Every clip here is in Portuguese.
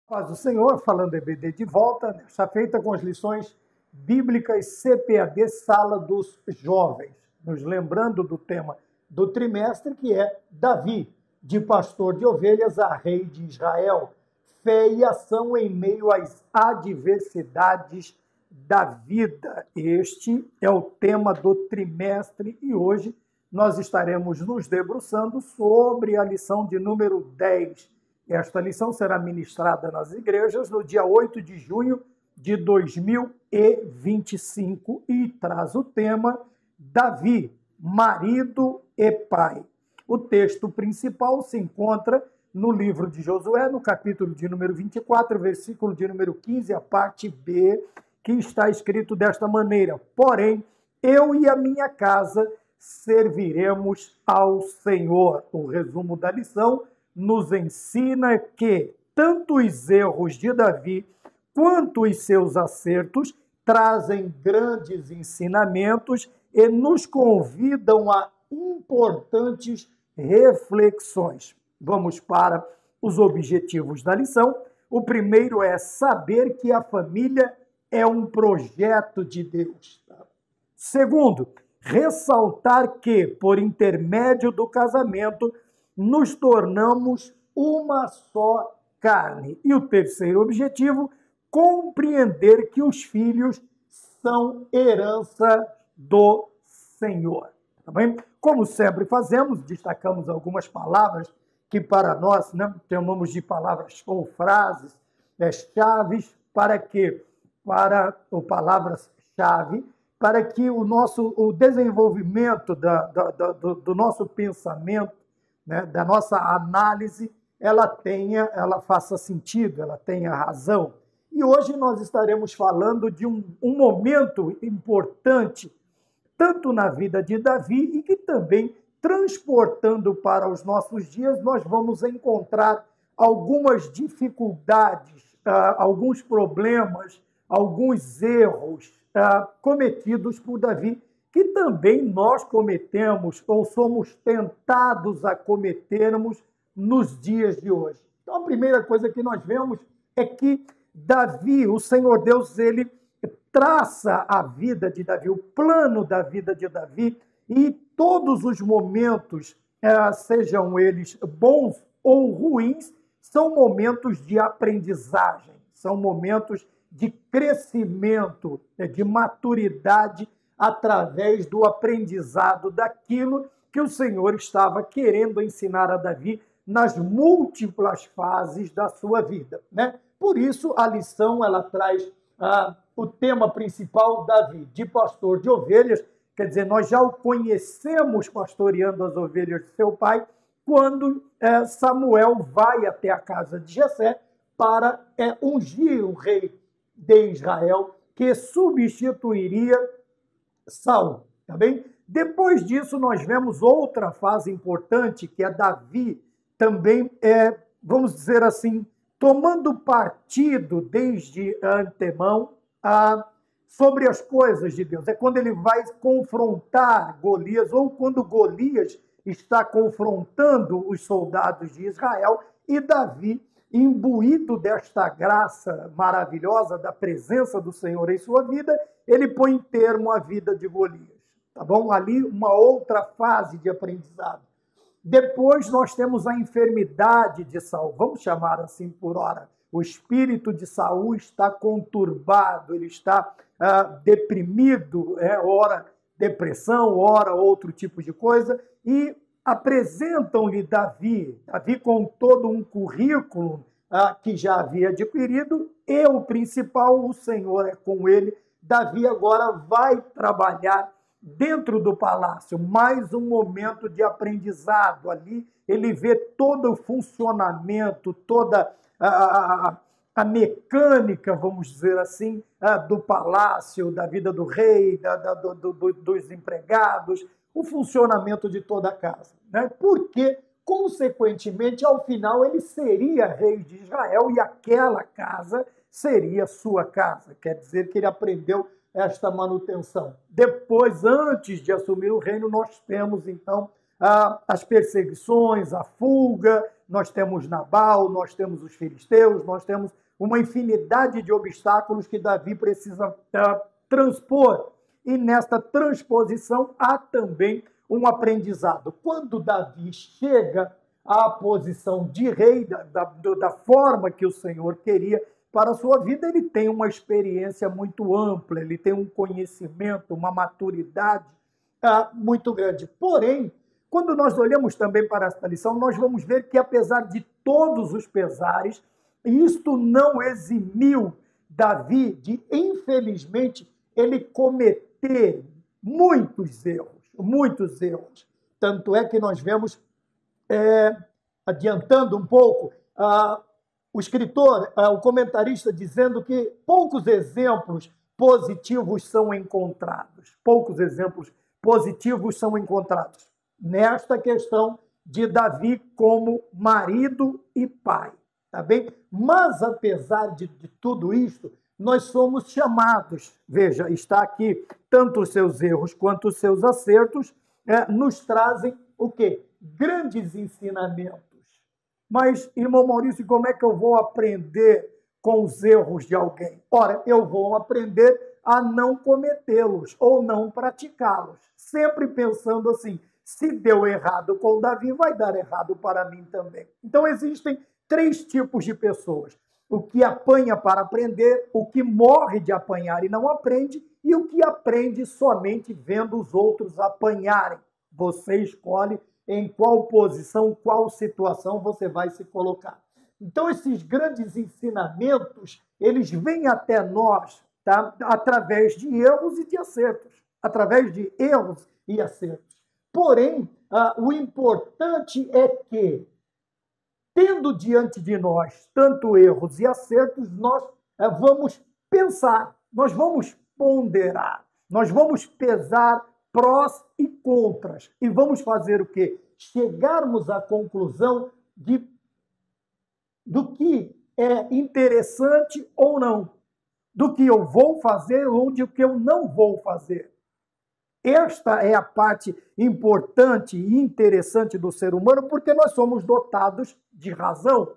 Paz do Senhor, falando EBD de volta, nesta feita com as lições bíblicas CPAD Sala dos Jovens, nos lembrando do tema do trimestre, que é Davi, de pastor de ovelhas a rei de Israel, fé e ação em meio às adversidades da vida. Este é o tema do trimestre e hoje nós estaremos nos debruçando sobre a lição de número 10. Esta lição será ministrada nas igrejas no dia 8 de junho de 2025 e traz o tema Davi, marido e pai. O texto principal se encontra no livro de Josué, no capítulo de número 24, versículo de número 15, a parte B, que está escrito desta maneira: porém, eu e a minha casa serviremos ao Senhor. O resumo da lição nos ensina que tanto os erros de Davi quanto os seus acertos trazem grandes ensinamentos e nos convidam a importantes reflexões. Vamos para os objetivos da lição. O primeiro é saber que a família é um projeto de Deus. Segundo, ressaltar que, por intermédio do casamento, nos tornamos uma só carne. E o terceiro objetivo, compreender que os filhos são herança do Senhor. Tá bem? Como sempre fazemos, destacamos algumas palavras que para nós chamamos de palavras ou frases, chaves, palavras-chave, para que o desenvolvimento do nosso pensamento, da nossa análise, ela faça sentido, ela tenha razão. E hoje nós estaremos falando de um momento importante, tanto na vida de Davi, e que também, transportando para os nossos dias, nós vamos encontrar algumas dificuldades, alguns problemas, alguns erros cometidos por Davi, que também nós cometemos ou somos tentados a cometermos nos dias de hoje. Então, a primeira coisa que nós vemos é que Davi, o Senhor Deus, ele traça a vida de Davi, o plano da vida de Davi, e todos os momentos, sejam eles bons ou ruins, são momentos de aprendizagem, são momentos de crescimento, de maturidade, através do aprendizado daquilo que o Senhor estava querendo ensinar a Davi nas múltiplas fases da sua vida, Por isso, a lição ela traz o tema principal, Davi, de pastor de ovelhas. Quer dizer, nós já o conhecemos pastoreando as ovelhas de seu pai, quando Samuel vai até a casa de Jessé para ungir o rei de Israel, que substituiria Saul, tá bem? Depois disso, nós vemos outra fase importante, que é Davi também, vamos dizer assim, tomando partido desde antemão sobre as coisas de Deus. É quando ele vai confrontar Golias, ou quando Golias está confrontando os soldados de Israel, e Davi, imbuído desta graça maravilhosa da presença do Senhor em sua vida, ele põe termo à vida de Golias. Tá bom? Ali uma outra fase de aprendizado. Depois nós temos a enfermidade de Saul, vamos chamar assim por hora. O espírito de Saul está conturbado, ele está deprimido, ora depressão, ora outro tipo de coisa, e apresentam-lhe Davi com todo um currículo que já havia adquirido, e o principal, o Senhor é com ele. Davi agora vai trabalhar dentro do palácio, mais um momento de aprendizado. Ali ele vê todo o funcionamento, toda a mecânica, vamos dizer assim, do palácio, da vida do rei, dos empregados, o funcionamento de toda a casa. Porque, consequentemente, ao final, ele seria rei de Israel e aquela casa seria sua casa. Quer dizer que ele aprendeu esta manutenção. Depois, antes de assumir o reino, nós temos, então, as perseguições, a fuga, nós temos Nabal, nós temos os filisteus, nós temos uma infinidade de obstáculos que Davi precisa transpor. E nesta transposição há também um aprendizado. Quando Davi chega à posição de rei, da forma que o Senhor queria para a sua vida, ele tem uma experiência muito ampla, ele tem um conhecimento, uma maturidade muito grande. Porém, quando nós olhamos também para esta lição, nós vamos ver que, apesar de todos os pesares, isto não eximiu Davi de, infelizmente, ele cometer muitos erros, muitos erros. Tanto é que nós vemos, adiantando um pouco, o escritor, o comentarista, dizendo que poucos exemplos positivos são encontrados. Poucos exemplos positivos são encontrados nesta questão de Davi como marido e pai, tá bem? Mas, apesar de tudo isto, nós somos chamados, veja, está aqui, tanto os seus erros quanto os seus acertos, nos trazem o quê? Grandes ensinamentos. Mas, irmão Maurício, como é que eu vou aprender com os erros de alguém? Ora, eu vou aprender a não cometê-los ou não praticá-los. Sempre pensando assim, se deu errado com Davi, vai dar errado para mim também. Então, existem 3 tipos de pessoas. O que apanha para aprender, o que morre de apanhar e não aprende, e o que aprende somente vendo os outros apanharem. Você escolhe em qual posição, qual situação você vai se colocar. Então, esses grandes ensinamentos, eles vêm até nós, tá? Através de erros e de acertos. Através de erros e acertos. Porém, o importante é que, tendo diante de nós tanto erros e acertos, nós vamos pensar, nós vamos ponderar, nós vamos pesar prós e contras. E vamos fazer o quê? Chegarmos à conclusão do que é interessante ou não, do que eu vou fazer ou do que eu não vou fazer. Esta é a parte importante e interessante do ser humano, porque nós somos dotados de razão,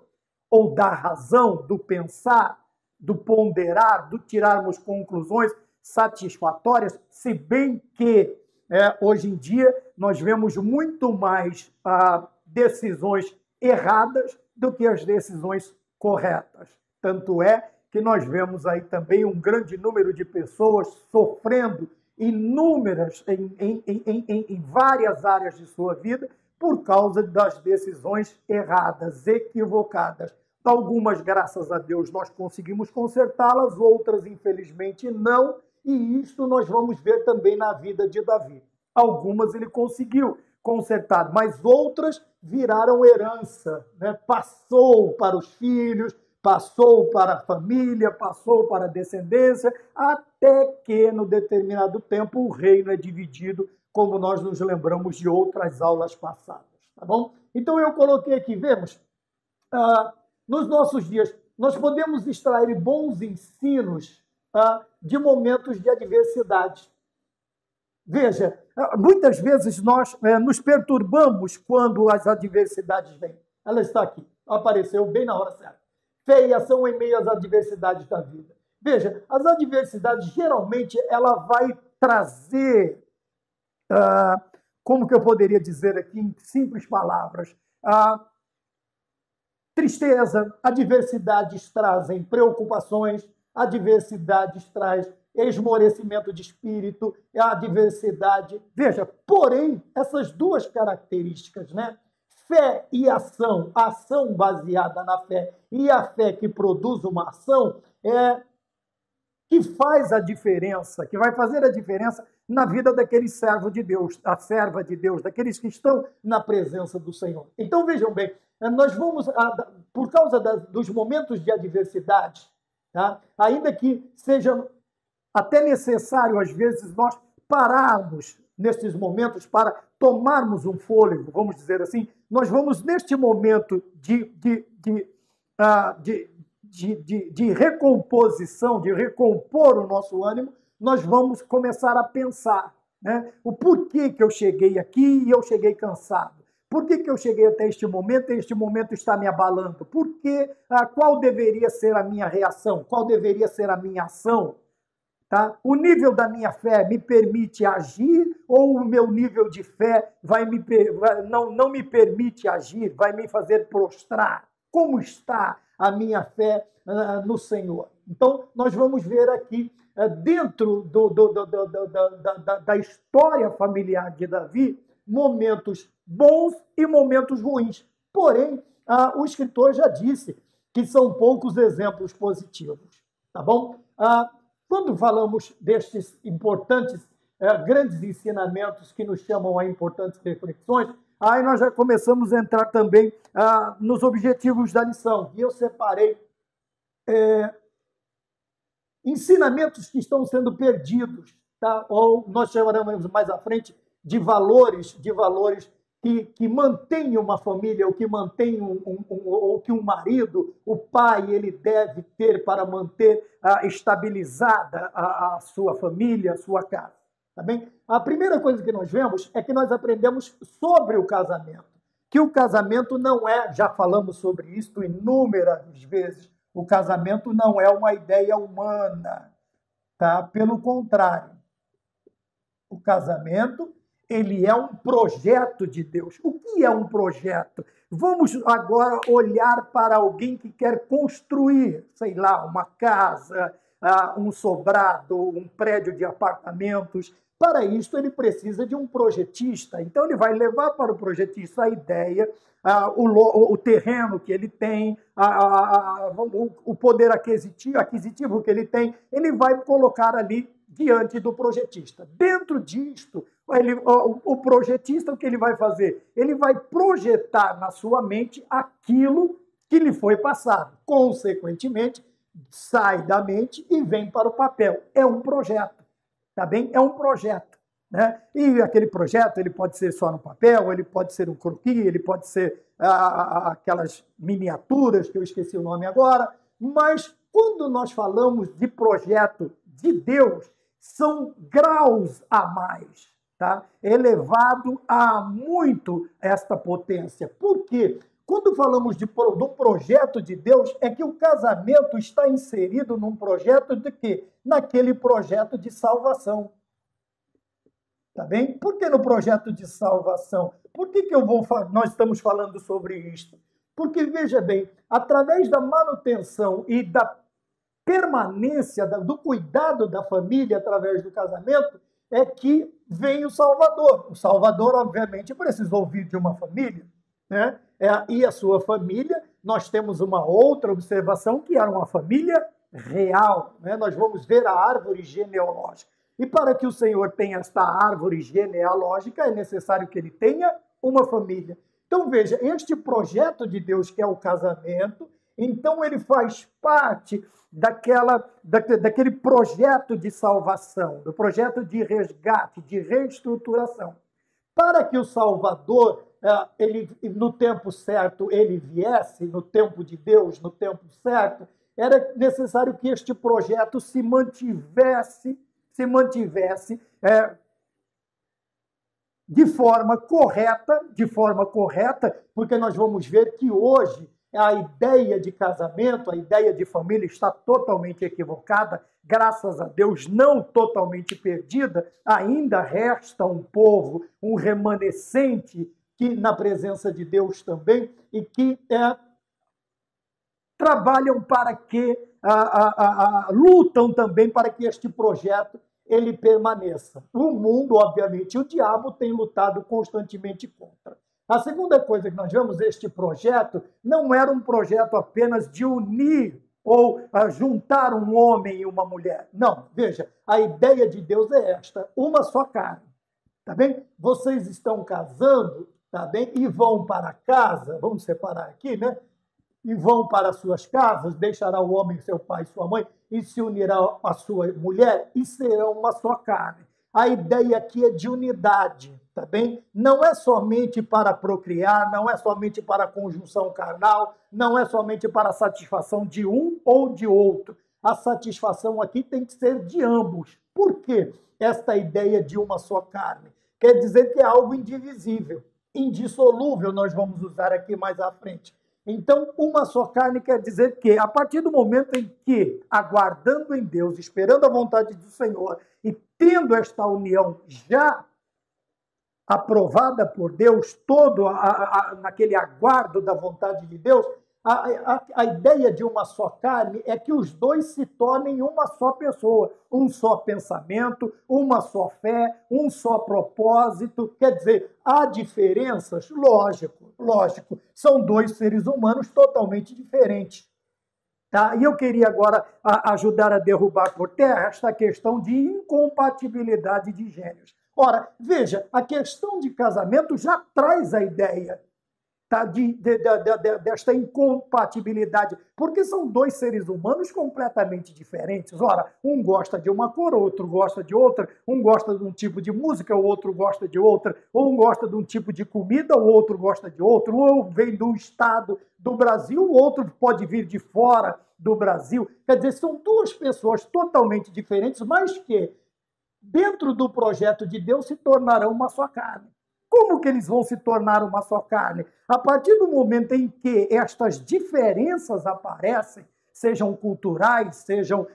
ou da razão, do pensar, do ponderar, do tirarmos conclusões satisfatórias, se bem que hoje em dia nós vemos muito mais decisões erradas do que as decisões corretas. Tanto é que nós vemos aí também um grande número de pessoas sofrendo inúmeras, em várias áreas de sua vida, por causa das decisões erradas, equivocadas. Algumas, graças a Deus, nós conseguimos consertá-las, outras, infelizmente, não, e isto nós vamos ver também na vida de Davi. Algumas ele conseguiu consertar, mas outras viraram herança, né? Passou para os filhos, passou para a família, passou para a descendência, até que, no determinado tempo, o reino é dividido, como nós nos lembramos de outras aulas passadas, tá bom? Então, eu coloquei aqui, vemos, nos nossos dias, nós podemos extrair bons ensinos de momentos de adversidade. Veja, muitas vezes nós nos perturbamos quando as adversidades vêm. Ela está aqui, apareceu bem na hora certa. Feias são em meio às adversidades da vida. Veja, as adversidades, geralmente, ela vai trazer, como que eu poderia dizer aqui em simples palavras, tristeza. Adversidades trazem preocupações, adversidades traz esmorecimento de espírito, a adversidade. Veja, porém, essas 2 características, né? Fé e ação, ação baseada na fé e a fé que produz uma ação, que faz a diferença, que vai fazer a diferença na vida daquele servo de Deus, a serva de Deus, daqueles que estão na presença do Senhor. Então, vejam bem, nós vamos, por causa dos momentos de adversidade, tá? Ainda que seja até necessário, às vezes, nós pararmos nesses momentos para tomarmos um fôlego, vamos dizer assim, nós vamos, neste momento de recomposição, de recompor o nosso ânimo, nós vamos começar a pensar. né? O porquê que eu cheguei aqui e eu cheguei cansado. Por que eu cheguei até este momento e este momento está me abalando? Qual deveria ser a minha reação? Qual deveria ser a minha ação? Tá? O nível da minha fé me permite agir ou o meu nível de fé não me permite agir, vai me fazer prostrar? Como está a minha fé no Senhor? Então, nós vamos ver aqui, dentro da história familiar de Davi, momentos bons e momentos ruins. Porém, o escritor já disse que são poucos exemplos positivos. Tá bom? Quando falamos destes importantes, grandes ensinamentos que nos chamam a importantes reflexões, aí nós já começamos a entrar também nos objetivos da lição. E eu separei ensinamentos que estão sendo perdidos, tá? Ou nós chamaremos mais à frente de valores que mantêm uma família, ou que mantêm ou que um marido, o pai, ele deve ter para manter estabilizada a sua família, a sua casa. Tá bem? A primeira coisa que nós vemos é que nós aprendemos sobre o casamento. Que o casamento não é, já falamos sobre isso inúmeras vezes, o casamento não é uma ideia humana, tá? Pelo contrário, o casamento, ele é um projeto de Deus. O que é um projeto? Vamos agora olhar para alguém que quer construir, sei lá, uma casa, um sobrado, um prédio de apartamentos. Para isso, ele precisa de um projetista. Então, ele vai levar para o projetista a ideia, o terreno que ele tem, o poder aquisitivo que ele tem, ele vai colocar ali diante do projetista. Dentro disto, o projetista, o que ele vai fazer? Ele vai projetar na sua mente aquilo que lhe foi passado. Consequentemente, sai da mente e vem para o papel. É um projeto, tá bem? É um projeto, né? E aquele projeto, ele pode ser só no papel, ele pode ser um croquis, ele pode ser aquelas miniaturas, que eu esqueci o nome agora, mas quando nós falamos de projeto de Deus, são graus a mais, tá? Elevado a muito esta potência. Por quê? Quando falamos do projeto de Deus, é que o casamento está inserido num projeto de quê? Naquele projeto de salvação. Tá bem? Por que no projeto de salvação? Por que nós estamos falando sobre isto? Porque, veja bem, através da manutenção e da permanência, do cuidado da família através do casamento, é que vem o Salvador. O Salvador, obviamente, precisou vir de uma família, né? E a sua família, nós temos uma outra observação, que era uma família real, né? Nós vamos ver a árvore genealógica. E para que o Senhor tenha esta árvore genealógica, é necessário que ele tenha uma família. Então, veja, este projeto de Deus, que é o casamento, então ele faz parte daquele projeto de salvação, do projeto de resgate, de reestruturação. Para que o Salvador, no tempo certo, ele viesse, no tempo de Deus, no tempo certo, era necessário que este projeto se mantivesse de forma correta, porque nós vamos ver que hoje a ideia de casamento, a ideia de família está totalmente equivocada, graças a Deus não totalmente perdida, ainda resta um povo, um remanescente que na presença de Deus também, e que trabalham para que, lutam também para que este projeto ele permaneça. O mundo, obviamente, o diabo tem lutado constantemente contra. A segunda coisa que nós vemos, este projeto não era um projeto apenas de unir ou juntar um homem e uma mulher. Não, veja, a ideia de Deus é esta, uma só carne, tá bem? Vocês estão casando, tá bem? E vão para casa, vamos separar aqui, né? E vão para suas casas, deixará o homem, seu pai e sua mãe, e se unirá à sua mulher, e serão uma só carne. A ideia aqui é de unidade, tá bem? Não é somente para procriar, não é somente para conjunção carnal, não é somente para a satisfação de um ou de outro. a satisfação aqui tem que ser de ambos. Por quê? Esta ideia de uma só carne quer dizer que é algo indivisível, indissolúvel, nós vamos usar aqui mais à frente. Então, uma só carne quer dizer que, a partir do momento em que, aguardando em Deus, esperando a vontade do Senhor e tendo esta união já aprovada por Deus, todo naquele aguardo da vontade de Deus, a ideia de uma só carne é que os dois se tornem uma só pessoa, um só pensamento, uma só fé, um só propósito. Quer dizer, há diferenças? Lógico. São dois seres humanos totalmente diferentes. Tá? E eu queria agora ajudar a derrubar por terra esta questão de incompatibilidade de gênios. Ora, veja, a questão de casamento já traz a ideia, tá, desta incompatibilidade, porque são dois seres humanos completamente diferentes. Ora, um gosta de uma cor, outro gosta de outra, um gosta de um tipo de música, o outro gosta de outra, ou um gosta de um tipo de comida, o outro gosta de outro, ou vem de um estado do Brasil, o outro pode vir de fora do Brasil. Quer dizer, são duas pessoas totalmente diferentes, mas que, dentro do projeto de Deus, se tornarão uma só carne. Como que eles vão se tornar uma só carne? A partir do momento em que estas diferenças aparecem, sejam culturais, sejam,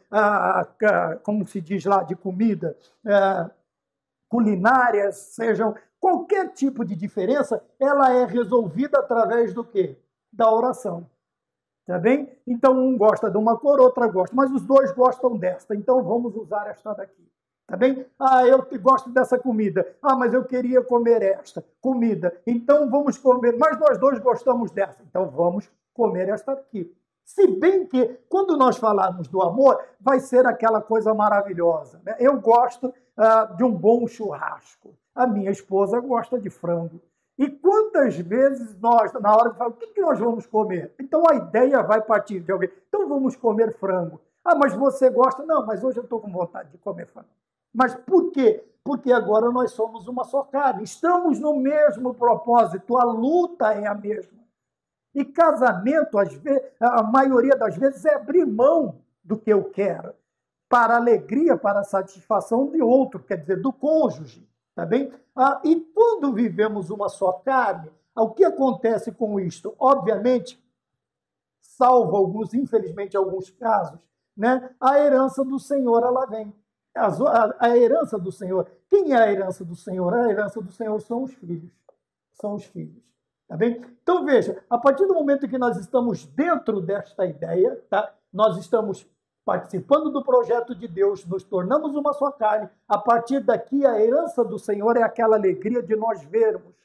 como se diz lá, de comida, culinárias, sejam qualquer tipo de diferença, ela é resolvida através do quê? Da oração. Tá bem? Então, um gosta de uma cor, outra gosta, mas os dois gostam desta, então vamos usar esta daqui. Tá bem? Eu gosto dessa comida. Mas eu queria comer esta comida. Então vamos comer. Mas nós dois gostamos dessa. Então vamos comer esta aqui. Se bem que, quando nós falarmos do amor, vai ser aquela coisa maravilhosa, né? Eu gosto de um bom churrasco. A minha esposa gosta de frango. E quantas vezes nós, na hora de falar, o que nós vamos comer? Então a ideia vai partir de alguém. Então vamos comer frango. Mas você gosta? Não, mas hoje eu estou com vontade de comer frango. Mas por quê? Porque agora nós somos uma só carne. Estamos no mesmo propósito. A luta é a mesma. E casamento, às vezes, a maioria das vezes, é abrir mão do que eu quero para a alegria, para a satisfação de outro, quer dizer, do cônjuge. Tá bem? E quando vivemos uma só carne, o que acontece com isto? Obviamente, salvo alguns, infelizmente, alguns casos, né? A herança do Senhor, ela vem. A herança do Senhor. Quem é a herança do Senhor? A herança do Senhor são os filhos. São os filhos. Tá bem? Então, veja, a partir do momento que nós estamos dentro desta ideia, tá? Nós estamos participando do projeto de Deus, nos tornamos uma só carne. A partir daqui, a herança do Senhor é aquela alegria de nós vermos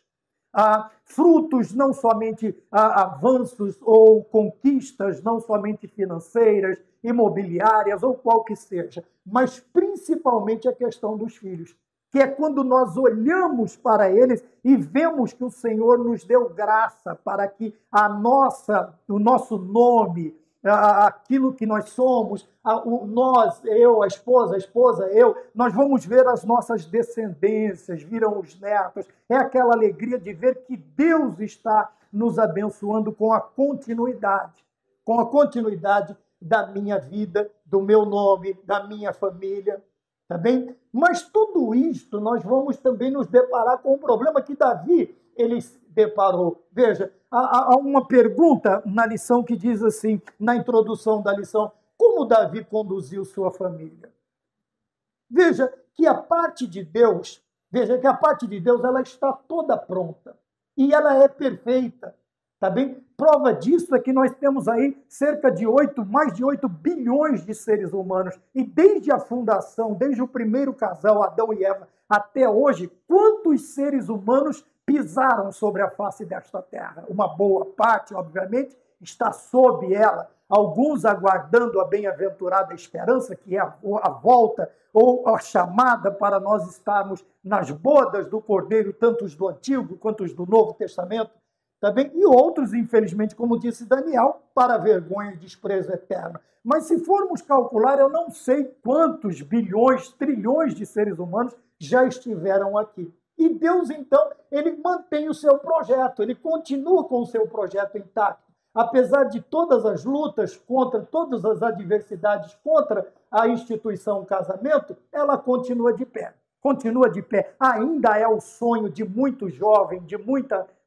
frutos, não somente avanços ou conquistas, não somente financeiras, imobiliárias ou qual que seja, mas principalmente a questão dos filhos, que é quando nós olhamos para eles e vemos que o Senhor nos deu graça para que o nosso nome, aquilo que nós somos, nós, eu, a esposa, eu, nós vamos ver as nossas descendências, viram os netos. É aquela alegria de ver que Deus está nos abençoando com a continuidade da minha vida, do meu nome, da minha família, tá bem? Mas tudo isto nós vamos também nos deparar com um problema que Davi, ele se deparou. Veja, há uma pergunta na lição que diz assim, na introdução da lição, como Davi conduziu sua família? Veja que a parte de Deus, ela está toda pronta e ela é perfeita, tá bem? Prova disso é que nós temos aí mais de 8 bilhões de seres humanos e desde a fundação, desde o primeiro casal, Adão e Eva, até hoje, quantos seres humanos pisaram sobre a face desta terra? Uma boa parte, obviamente, está sob ela. Alguns aguardando a bem-aventurada esperança, que é a volta ou a chamada para nós estarmos nas bodas do Cordeiro, tanto os do Antigo quanto os do Novo Testamento, tá bem? E outros, infelizmente, como disse Daniel, para vergonha e desprezo eterno. Mas se formos calcular, eu não sei quantos bilhões, trilhões de seres humanos já estiveram aqui. E Deus, então, ele mantém o seu projeto, ele continua com o seu projeto intacto. apesar de todas as lutas, contra todas as adversidades, contra a instituição casamento, ela continua de pé. Continua de pé. Ainda é o sonho de muitos jovens,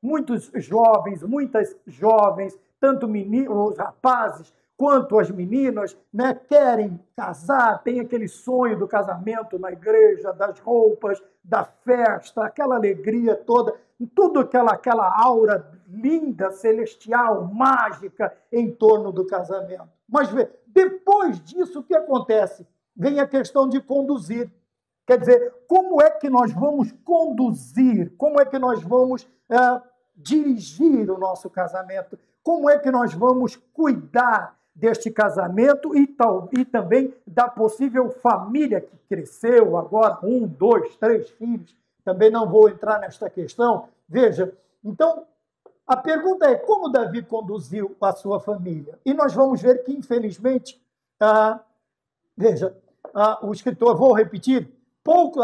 muitos jovens, muitas jovens, tanto meninos, os rapazes, quanto as meninas, né, querem casar, tem aquele sonho do casamento na igreja, das roupas, da festa, aquela alegria toda, tudo aquela aura linda, celestial, mágica em torno do casamento. Mas depois disso, o que acontece? Vem a questão de conduzir. Quer dizer, como é que nós vamos conduzir? Como é que nós vamos dirigir o nosso casamento? Como é que nós vamos cuidar deste casamento e também da possível família que cresceu agora, 1, 2, 3 filhos? Também não vou entrar nesta questão. Veja, então, a pergunta é como Davi conduziu a sua família? E nós vamos ver que, infelizmente, o escritor, vou repetir,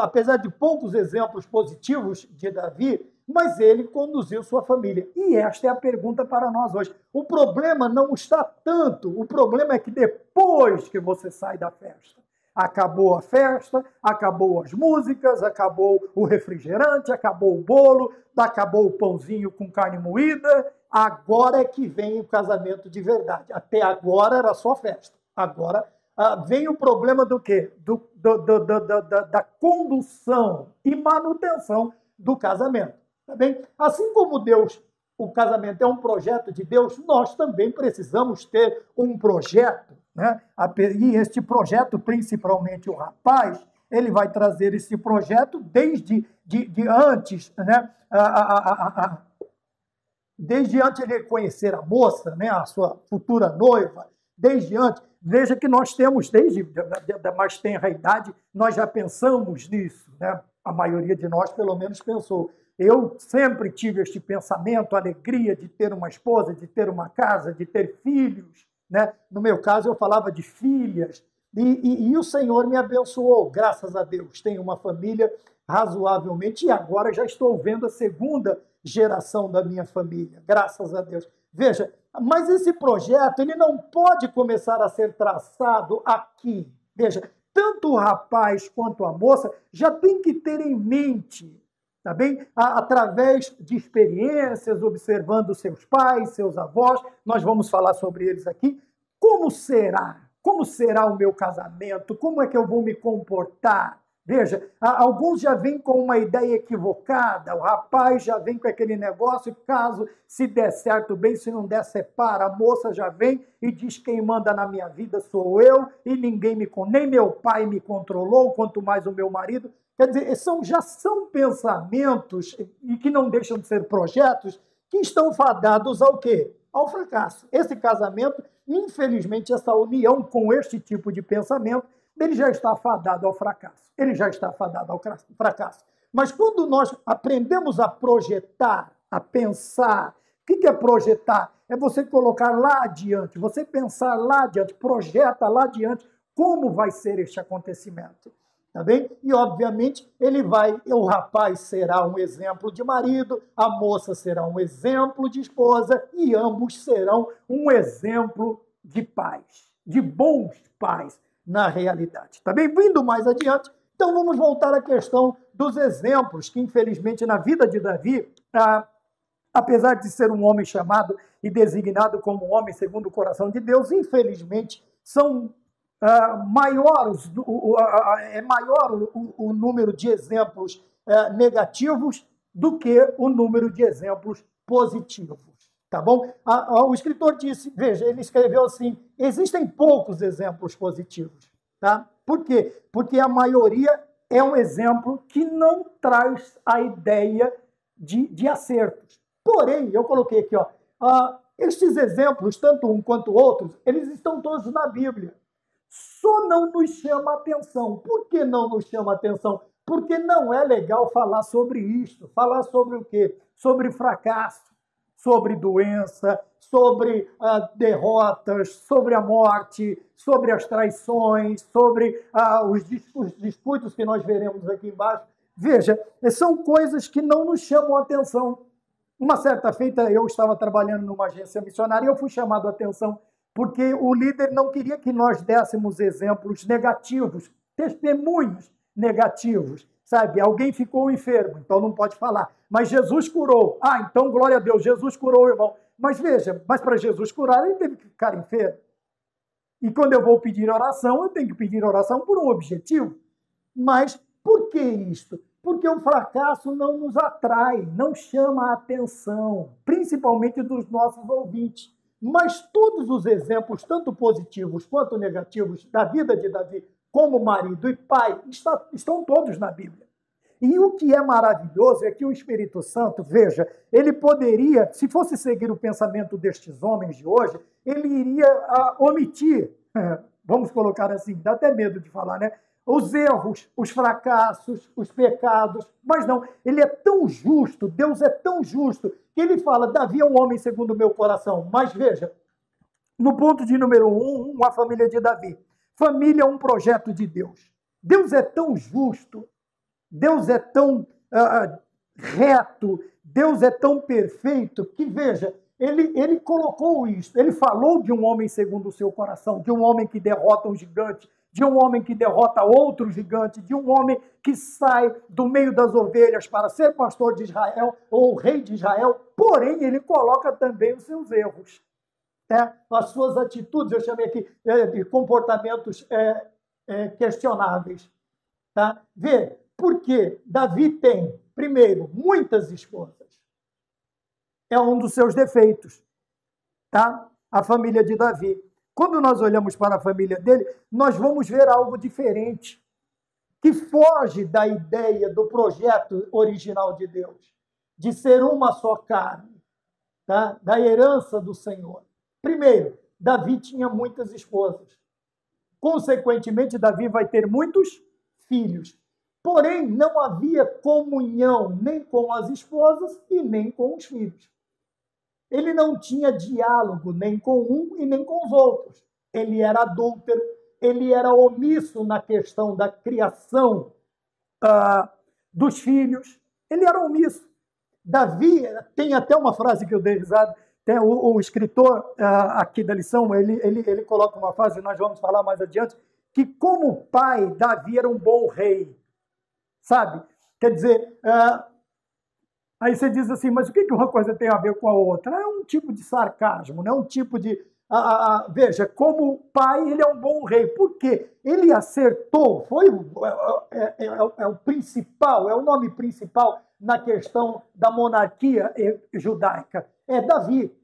apesar de poucos exemplos positivos de Davi, mas ele conduziu sua família. E esta é a pergunta para nós hoje. O problema não está tanto, o problema é que depois que você sai da festa, acabou a festa, acabou as músicas, acabou o refrigerante, acabou o bolo, acabou o pãozinho com carne moída, agora é que vem o casamento de verdade. Até agora era só festa. Agora vem o problema do quê? Da condução e manutenção do casamento. Tá bem? Assim como Deus, o casamento é um projeto de Deus, nós também precisamos ter um projeto, né? E este projeto, principalmente o rapaz, ele vai trazer esse projeto desde antes, né? Desde antes de conhecer a moça, né? A sua futura noiva, desde antes. Veja que nós temos, desde a mais tenra idade, nós já pensamos nisso, né? A maioria de nós, pelo menos, pensou. Eu sempre tive este pensamento, a alegria de ter uma esposa, de ter uma casa, de ter filhos, né? No meu caso, eu falava de filhas. E o Senhor me abençoou, graças a Deus. Tenho uma família razoavelmente, e agora já estou vendo a segunda geração da minha família, graças a Deus. Veja, mas esse projeto ele não pode começar a ser traçado aqui. Veja, tanto o rapaz quanto a moça já tem que ter em mente, tá bem? Através de experiências, observando seus pais, seus avós, nós vamos falar sobre eles aqui. Como será? Como será o meu casamento? Como é que eu vou me comportar? Veja, alguns já vêm com uma ideia equivocada, o rapaz já vem com aquele negócio, caso se der certo bem, se não der, separa. A moça já vem e diz: quem manda na minha vida sou eu, e nem meu pai me controlou, quanto mais o meu marido. Quer dizer, já são pensamentos, e que não deixam de ser projetos, que estão fadados ao quê? Ao fracasso. Esse casamento, infelizmente, essa união com este tipo de pensamento, ele já está fadado ao fracasso. Ele já está fadado ao fracasso. Mas quando nós aprendemos a projetar, a pensar, o que é projetar? É você colocar lá adiante, você pensar lá adiante, projeta lá adiante como vai ser este acontecimento. Tá bem? E, obviamente, o rapaz será um exemplo de marido, a moça será um exemplo de esposa, e ambos serão um exemplo de pais, de bons pais na realidade. Tá bem? Vindo mais adiante, então vamos voltar à questão dos exemplos que, infelizmente, na vida de Davi, apesar de ser um homem chamado e designado como um homem segundo o coração de Deus, infelizmente, são é maior o número de exemplos negativos do que o número de exemplos positivos. Tá bom? O escritor disse, veja, ele escreveu assim: existem poucos exemplos positivos. Tá? Por quê? Porque a maioria é um exemplo que não traz a ideia de acertos. Porém, eu coloquei aqui, estes exemplos, tanto um quanto outros, eles estão todos na Bíblia. Só não nos chama atenção. Por que não nos chama atenção? Porque não é legal falar sobre isto. Falar sobre o quê? Sobre fracasso, sobre doença, sobre derrotas, sobre a morte, sobre as traições, sobre os disputos que nós veremos aqui embaixo. Veja, são coisas que não nos chamam atenção. Uma certa feita, eu estava trabalhando numa agência missionária e eu fui chamado a atenção porque o líder não queria que nós dessemos exemplos negativos, testemunhos negativos, sabe? Alguém ficou enfermo, então não pode falar. Mas Jesus curou. Ah, então glória a Deus, Jesus curou o irmão. Mas veja, mas para Jesus curar, ele teve que ficar enfermo. E quando eu vou pedir oração, eu tenho que pedir oração por um objetivo. Mas por que isto? Porque o fracasso não nos atrai, não chama a atenção, principalmente dos nossos ouvintes. Mas todos os exemplos, tanto positivos quanto negativos, da vida de Davi, como marido e pai, estão todos na Bíblia. E o que é maravilhoso é que o Espírito Santo, veja, ele poderia, se fosse seguir o pensamento destes homens de hoje, ele iria omitir, vamos colocar assim, dá até medo de falar, né? Os erros, os fracassos, os pecados, mas não, ele é tão justo, Deus é tão justo, que ele fala, Davi é um homem segundo o meu coração. Mas veja, no ponto de número 1, a família de Davi. Família é um projeto de Deus. Deus é tão justo, Deus é tão reto, Deus é tão perfeito, que veja, ele colocou isso, ele falou de um homem segundo o seu coração, de um homem que derrota um gigante, de um homem que derrota outro gigante, de um homem que sai do meio das ovelhas para ser pastor de Israel ou rei de Israel, porém ele coloca também os seus erros, as suas atitudes, eu chamei aqui de comportamentos questionáveis. Tá? Vê, porque Davi tem, primeiro, muitas esposas. É um dos seus defeitos, tá? A família de Davi. Quando nós olhamos para a família dele, nós vamos ver algo diferente, que foge da ideia do projeto original de Deus, de ser uma só carne, tá? Da herança do Senhor. Primeiro, Davi tinha muitas esposas. Consequentemente, Davi vai ter muitos filhos. Porém, não havia comunhão nem com as esposas e nem com os filhos. Ele não tinha diálogo nem com um e nem com os outros. Ele era adúltero, ele era omisso na questão da criação dos filhos. Ele era omisso. Davi, tem até uma frase que eu dei risada, tem o escritor aqui da lição, ele coloca uma frase, nós vamos falar mais adiante, que como pai, Davi era um bom rei. Sabe? Quer dizer, aí você diz assim, mas o que uma coisa tem a ver com a outra? É um tipo de sarcasmo, né? Um tipo de... veja, como pai, ele é um bom rei. Por quê? Ele acertou, é o principal, é o nome principal na questão da monarquia judaica. É Davi.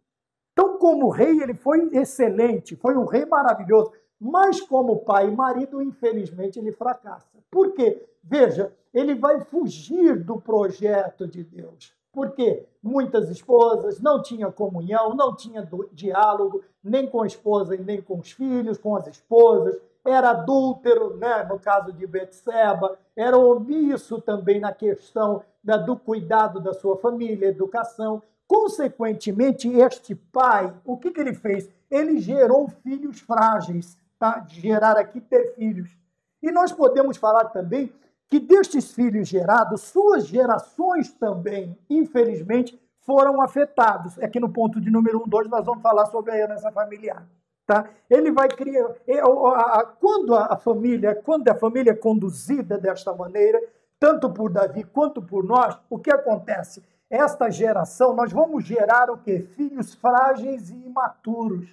Então, como rei, ele foi excelente, foi um rei maravilhoso. Mas como pai e marido, infelizmente, ele fracassa. Por quê? Veja, ele vai fugir do projeto de Deus. Por quê? Muitas esposas, não tinha comunhão, não tinha diálogo, nem com a esposa e nem com os filhos, com as esposas. Era adúltero, né? No caso de Betseba, era omisso também na questão do cuidado da sua família, educação. Consequentemente, este pai, o que ele fez? Ele gerou filhos frágeis, tá? Gerar aqui, ter filhos. E nós podemos falar também que destes filhos gerados, suas gerações também, infelizmente, foram afetados. Aqui no ponto de número 1, 2, nós vamos falar sobre a herança familiar. Tá? Ele vai criar... Quando a família é conduzida desta maneira, tanto por Davi quanto por nós, o que acontece? Esta geração, nós vamos gerar o quê? Filhos frágeis e imaturos.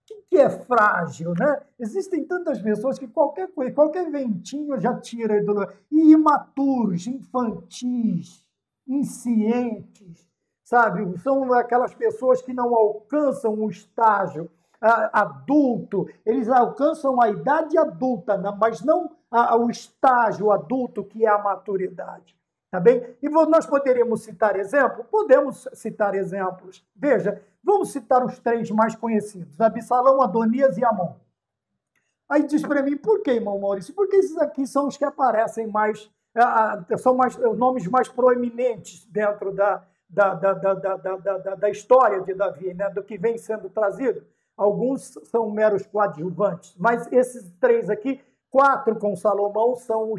O que é frágil, né? Existem tantas pessoas que qualquer coisa, qualquer ventinho já tira do... E imaturos, infantis, inscientes, sabe? São aquelas pessoas que não alcançam o estágio adulto, eles alcançam a idade adulta, mas não o estágio adulto que é a maturidade. Tá bem? E nós poderíamos citar exemplos? Podemos citar exemplos. Veja, vamos citar os 3 mais conhecidos: Absalão, Adonias e Amon. Aí diz para mim, por que, irmão Maurício? Porque esses aqui são os que aparecem mais, são nomes mais proeminentes dentro da história de Davi, né? Do que vem sendo trazido. Alguns são meros coadjuvantes, mas esses 3 aqui, 4 com Salomão, são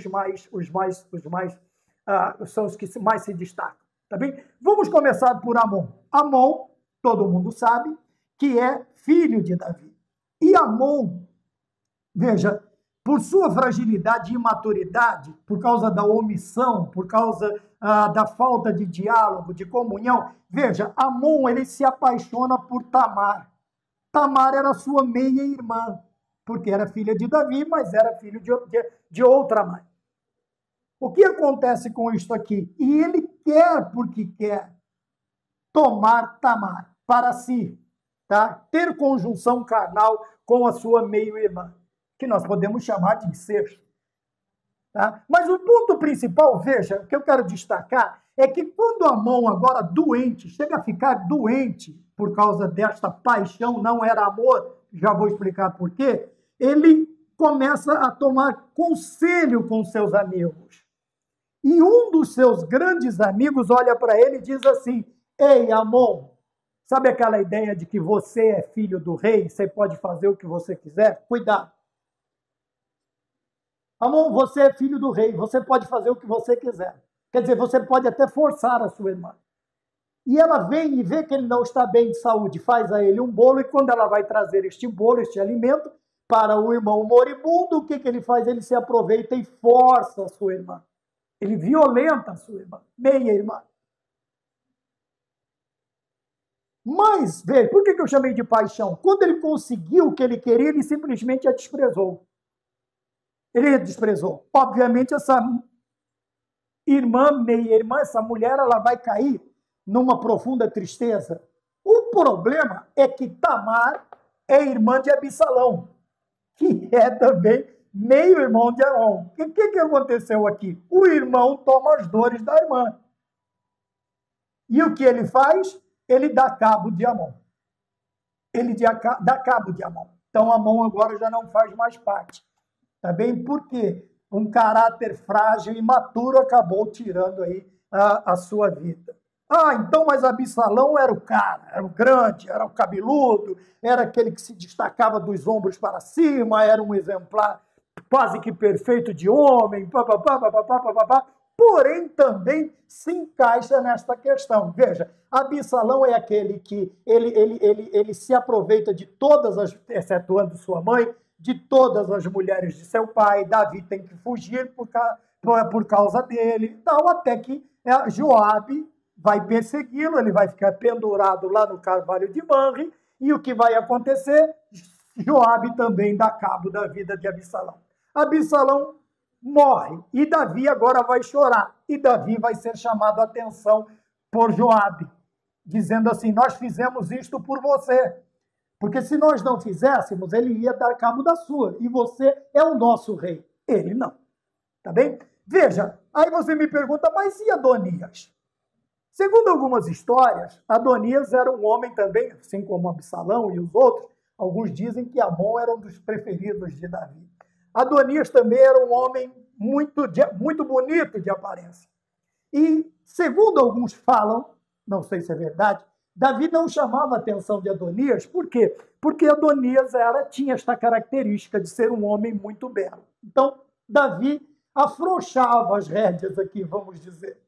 são os que mais se destacam. Tá bem? Vamos começar por Amon. Amon, todo mundo sabe, que é filho de Davi. E Amon, veja, por sua fragilidade e imaturidade, por causa da omissão, por causa da falta de diálogo, de comunhão, veja, Amon, ele se apaixona por Tamar. Tamar era sua meia-irmã, porque era filha de Davi, mas era filho de outra mãe. O que acontece com isto aqui? E ele quer, porque quer, tomar Tamar para si, tá? Ter conjunção carnal com a sua meio-irmã, que nós podemos chamar de incesto. Tá? Mas o ponto principal, veja, o que eu quero destacar é que quando Amon, agora doente, chega a ficar doente por causa desta paixão, não era amor, já vou explicar por quê, ele começa a tomar conselho com seus amigos. E um dos seus grandes amigos olha para ele e diz assim: ei, Amon, sabe aquela ideia de que você é filho do rei, você pode fazer o que você quiser? Cuidado. Amon, você é filho do rei, você pode fazer o que você quiser. Quer dizer, você pode até forçar a sua irmã. E ela vem e vê que ele não está bem de saúde, faz a ele um bolo, e quando ela vai trazer este bolo, este alimento, para o irmão moribundo, o que ele faz? Ele se aproveita e força a sua irmã. Ele violenta a sua irmã, meia-irmã. Mas, veja, por que eu chamei de paixão? Quando ele conseguiu o que ele queria, ele simplesmente a desprezou. Ele a desprezou. Obviamente, essa irmã, meia-irmã, essa mulher, ela vai cair numa profunda tristeza. O problema é que Tamar é irmã de Absalão, que é também meio-irmão de Amon. O que aconteceu aqui? O irmão toma as dores da irmã. E o que ele faz? Ele dá cabo de Amon. Ele dá cabo de Amon. Então, Amon agora já não faz mais parte. Tá bem? Por quê? Um caráter frágil e imaturo acabou tirando aí a sua vida. Ah, então, mas Absalão era o cara, era o grande, era o cabeludo, era aquele que se destacava dos ombros para cima, era um exemplar quase que perfeito de homem, porém também se encaixa nesta questão. Veja, Absalão é aquele que ele se aproveita de todas as, excetuando sua mãe, de todas as mulheres de seu pai. Davi tem que fugir por causa dele, tal, até que Joabe vai persegui-lo, ele vai ficar pendurado lá no carvalho de Manre, e o que vai acontecer? Joabe também dá cabo da vida de Absalão. Absalão morre, e Davi agora vai chorar, e Davi vai ser chamado a atenção por Joabe, dizendo assim: nós fizemos isto por você, porque se nós não fizéssemos, ele ia dar cabo da sua, e você é o nosso rei. Ele não. Tá bem? Veja, aí você me pergunta, mas e Adonias? Segundo algumas histórias, Adonias era um homem também, assim como Absalão e os outros. Alguns dizem que Amon era um dos preferidos de Davi. Adonias também era um homem muito bonito de aparência. E, segundo alguns falam, não sei se é verdade, Davi não chamava a atenção de Adonias. Por quê? Porque Adonias tinha esta característica de ser um homem muito belo. Então, Davi afrouxava as rédeas aqui, vamos dizer.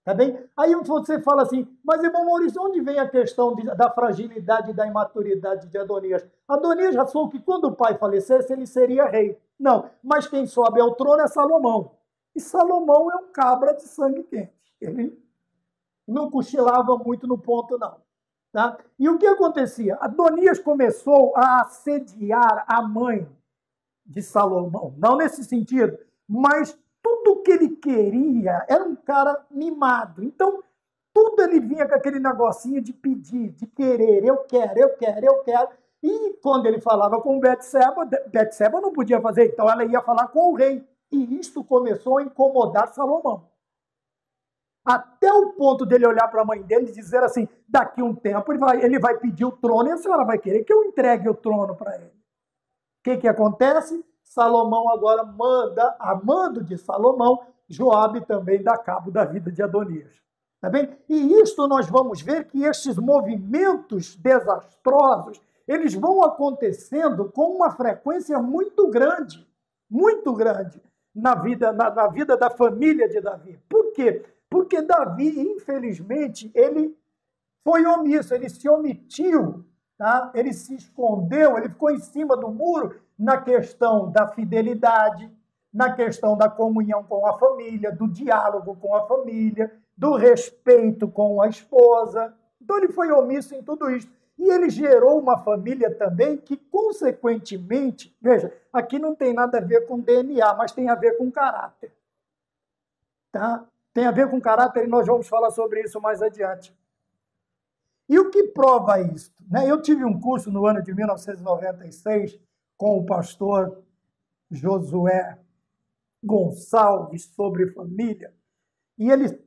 Tá bem? Aí você fala assim, mas, irmão Maurício, onde vem a questão da fragilidade e da imaturidade de Adonias? Adonias já falou que quando o pai falecesse, ele seria rei. Não, mas quem sobe ao trono é Salomão. E Salomão é um cabra de sangue quente. Ele não cochilava muito no ponto, não. Tá? E o que acontecia? Adonias começou a assediar a mãe de Salomão. Não nesse sentido, mas tudo que ele queria, era um cara mimado. Então, tudo ele vinha com aquele negocinho de pedir, de querer, eu quero, eu quero, eu quero. E quando ele falava com Betseba não podia fazer, então ela ia falar com o rei. E isto começou a incomodar Salomão. Até o ponto dele olhar para a mãe dele e dizer assim, daqui a um tempo ele vai pedir o trono e a senhora vai querer que eu entregue o trono para ele. O que acontece? Salomão agora manda, a mando de Salomão, Joabe também dá cabo da vida de Adonias. Tá bem? E isto nós vamos ver que estes movimentos desastrosos, eles vão acontecendo com uma frequência muito grande na vida da família de Davi. Por quê? Porque Davi, infelizmente, ele foi omisso, ele se omitiu, tá? Ele se escondeu, ele ficou em cima do muro na questão da fidelidade, na questão da comunhão com a família, do diálogo com a família, do respeito com a esposa. Então ele foi omisso em tudo isso. E ele gerou uma família também que, consequentemente, veja, aqui não tem nada a ver com DNA, mas tem a ver com caráter. Tá? Tem a ver com caráter e nós vamos falar sobre isso mais adiante. E o que prova isso? Né? Eu tive um curso no ano de 1996 com o pastor Josué Gonçalves sobre família, e ele,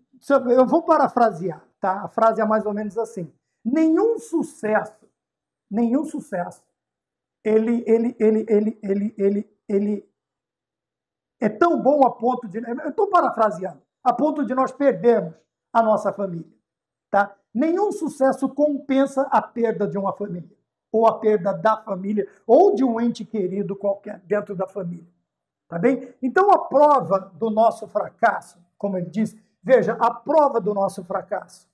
eu vou parafrasear, tá? A frase é mais ou menos assim: nenhum sucesso, ele é tão bom a ponto de, eu estou parafraseando, a ponto de nós perdermos a nossa família, tá? Nenhum sucesso compensa a perda de uma família, ou a perda da família, ou de um ente querido qualquer dentro da família. Tá bem? Então, a prova do nosso fracasso, como ele diz, veja, a prova do nosso fracasso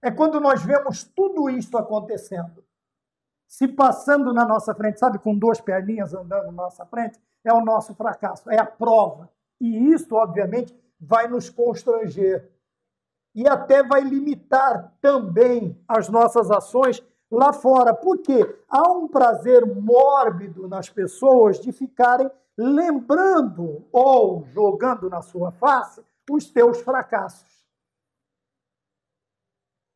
é quando nós vemos tudo isso acontecendo, se passando na nossa frente, sabe, com duas perninhas andando na nossa frente, é o nosso fracasso, é a prova. E isso, obviamente, vai nos constranger e até vai limitar também as nossas ações lá fora. Por quê? Há um prazer mórbido nas pessoas de ficarem lembrando ou jogando na sua face os teus fracassos.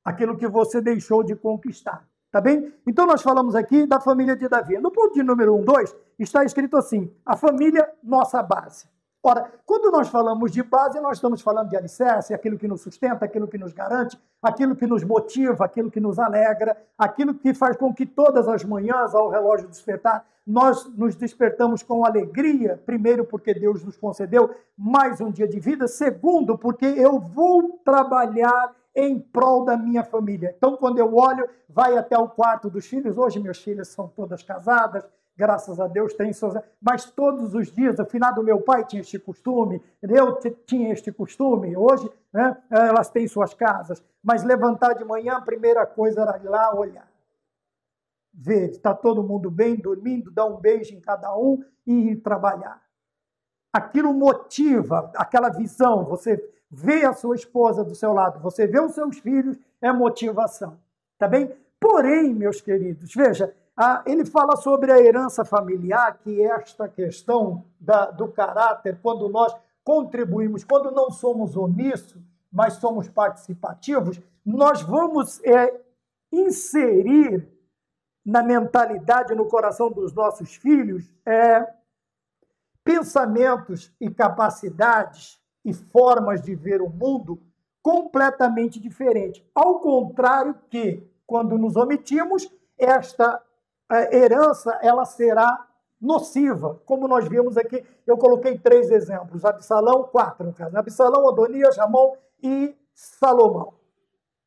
Aquilo que você deixou de conquistar. Tá bem? Então nós falamos aqui da família de Davi. No ponto de número 1, 2, está escrito assim: a família, nossa base. Ora, quando nós falamos de base, nós estamos falando de alicerce, aquilo que nos sustenta, aquilo que nos garante, aquilo que nos motiva, aquilo que nos alegra, aquilo que faz com que todas as manhãs, ao relógio despertar, nós nos despertamos com alegria. Primeiro, porque Deus nos concedeu mais um dia de vida. Segundo, porque eu vou trabalhar em prol da minha família. Então, quando eu olho, vai até o quarto dos filhos. Hoje, meus filhos são todas casadas, graças a Deus, tem suas... Mas todos os dias, o finado meu pai tinha este costume, eu tinha este costume, hoje, né, elas têm suas casas, mas levantar de manhã, a primeira coisa era ir lá olhar. Ver, está todo mundo bem, dormindo, dar um beijo em cada um e ir trabalhar. Aquilo motiva, aquela visão, você vê a sua esposa do seu lado, você vê os seus filhos, é motivação, tá bem? Porém, meus queridos, veja, ele fala sobre a herança familiar, que é esta questão do caráter, quando nós contribuímos, quando não somos omissos, mas somos participativos, nós vamos inserir na mentalidade, no coração dos nossos filhos, pensamentos e capacidades e formas de ver o mundo completamente diferentes. Ao contrário que, quando nos omitimos, esta herança ela será nociva. Como nós vimos aqui, eu coloquei 3 exemplos. Absalão, 4 no caso. Absalão, Adonias, Amon e Salomão.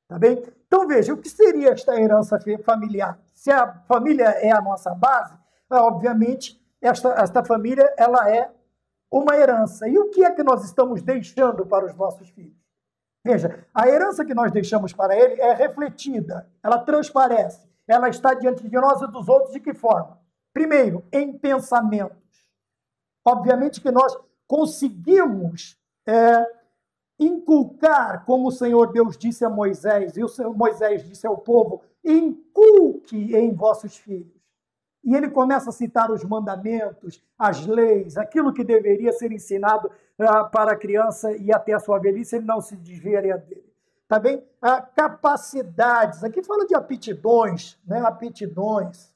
Tá bem? Então veja, o que seria esta herança familiar? Se a família é a nossa base, obviamente, esta família ela é uma herança. E o que é que nós estamos deixando para os nossos filhos? Veja, a herança que nós deixamos para ele é refletida, ela transparece, ela está diante de nós e dos outros de que forma? Primeiro, em pensamentos. Obviamente que nós conseguimos inculcar, como o Senhor Deus disse a Moisés, e o Senhor Moisés disse ao povo, inculque em vossos filhos. E ele começa a citar os mandamentos, as leis, aquilo que deveria ser ensinado para a criança e até a sua velhice, ele não se desviaria dele. Tá bem? Capacidades, aqui fala de aptidões, né? Aptidões.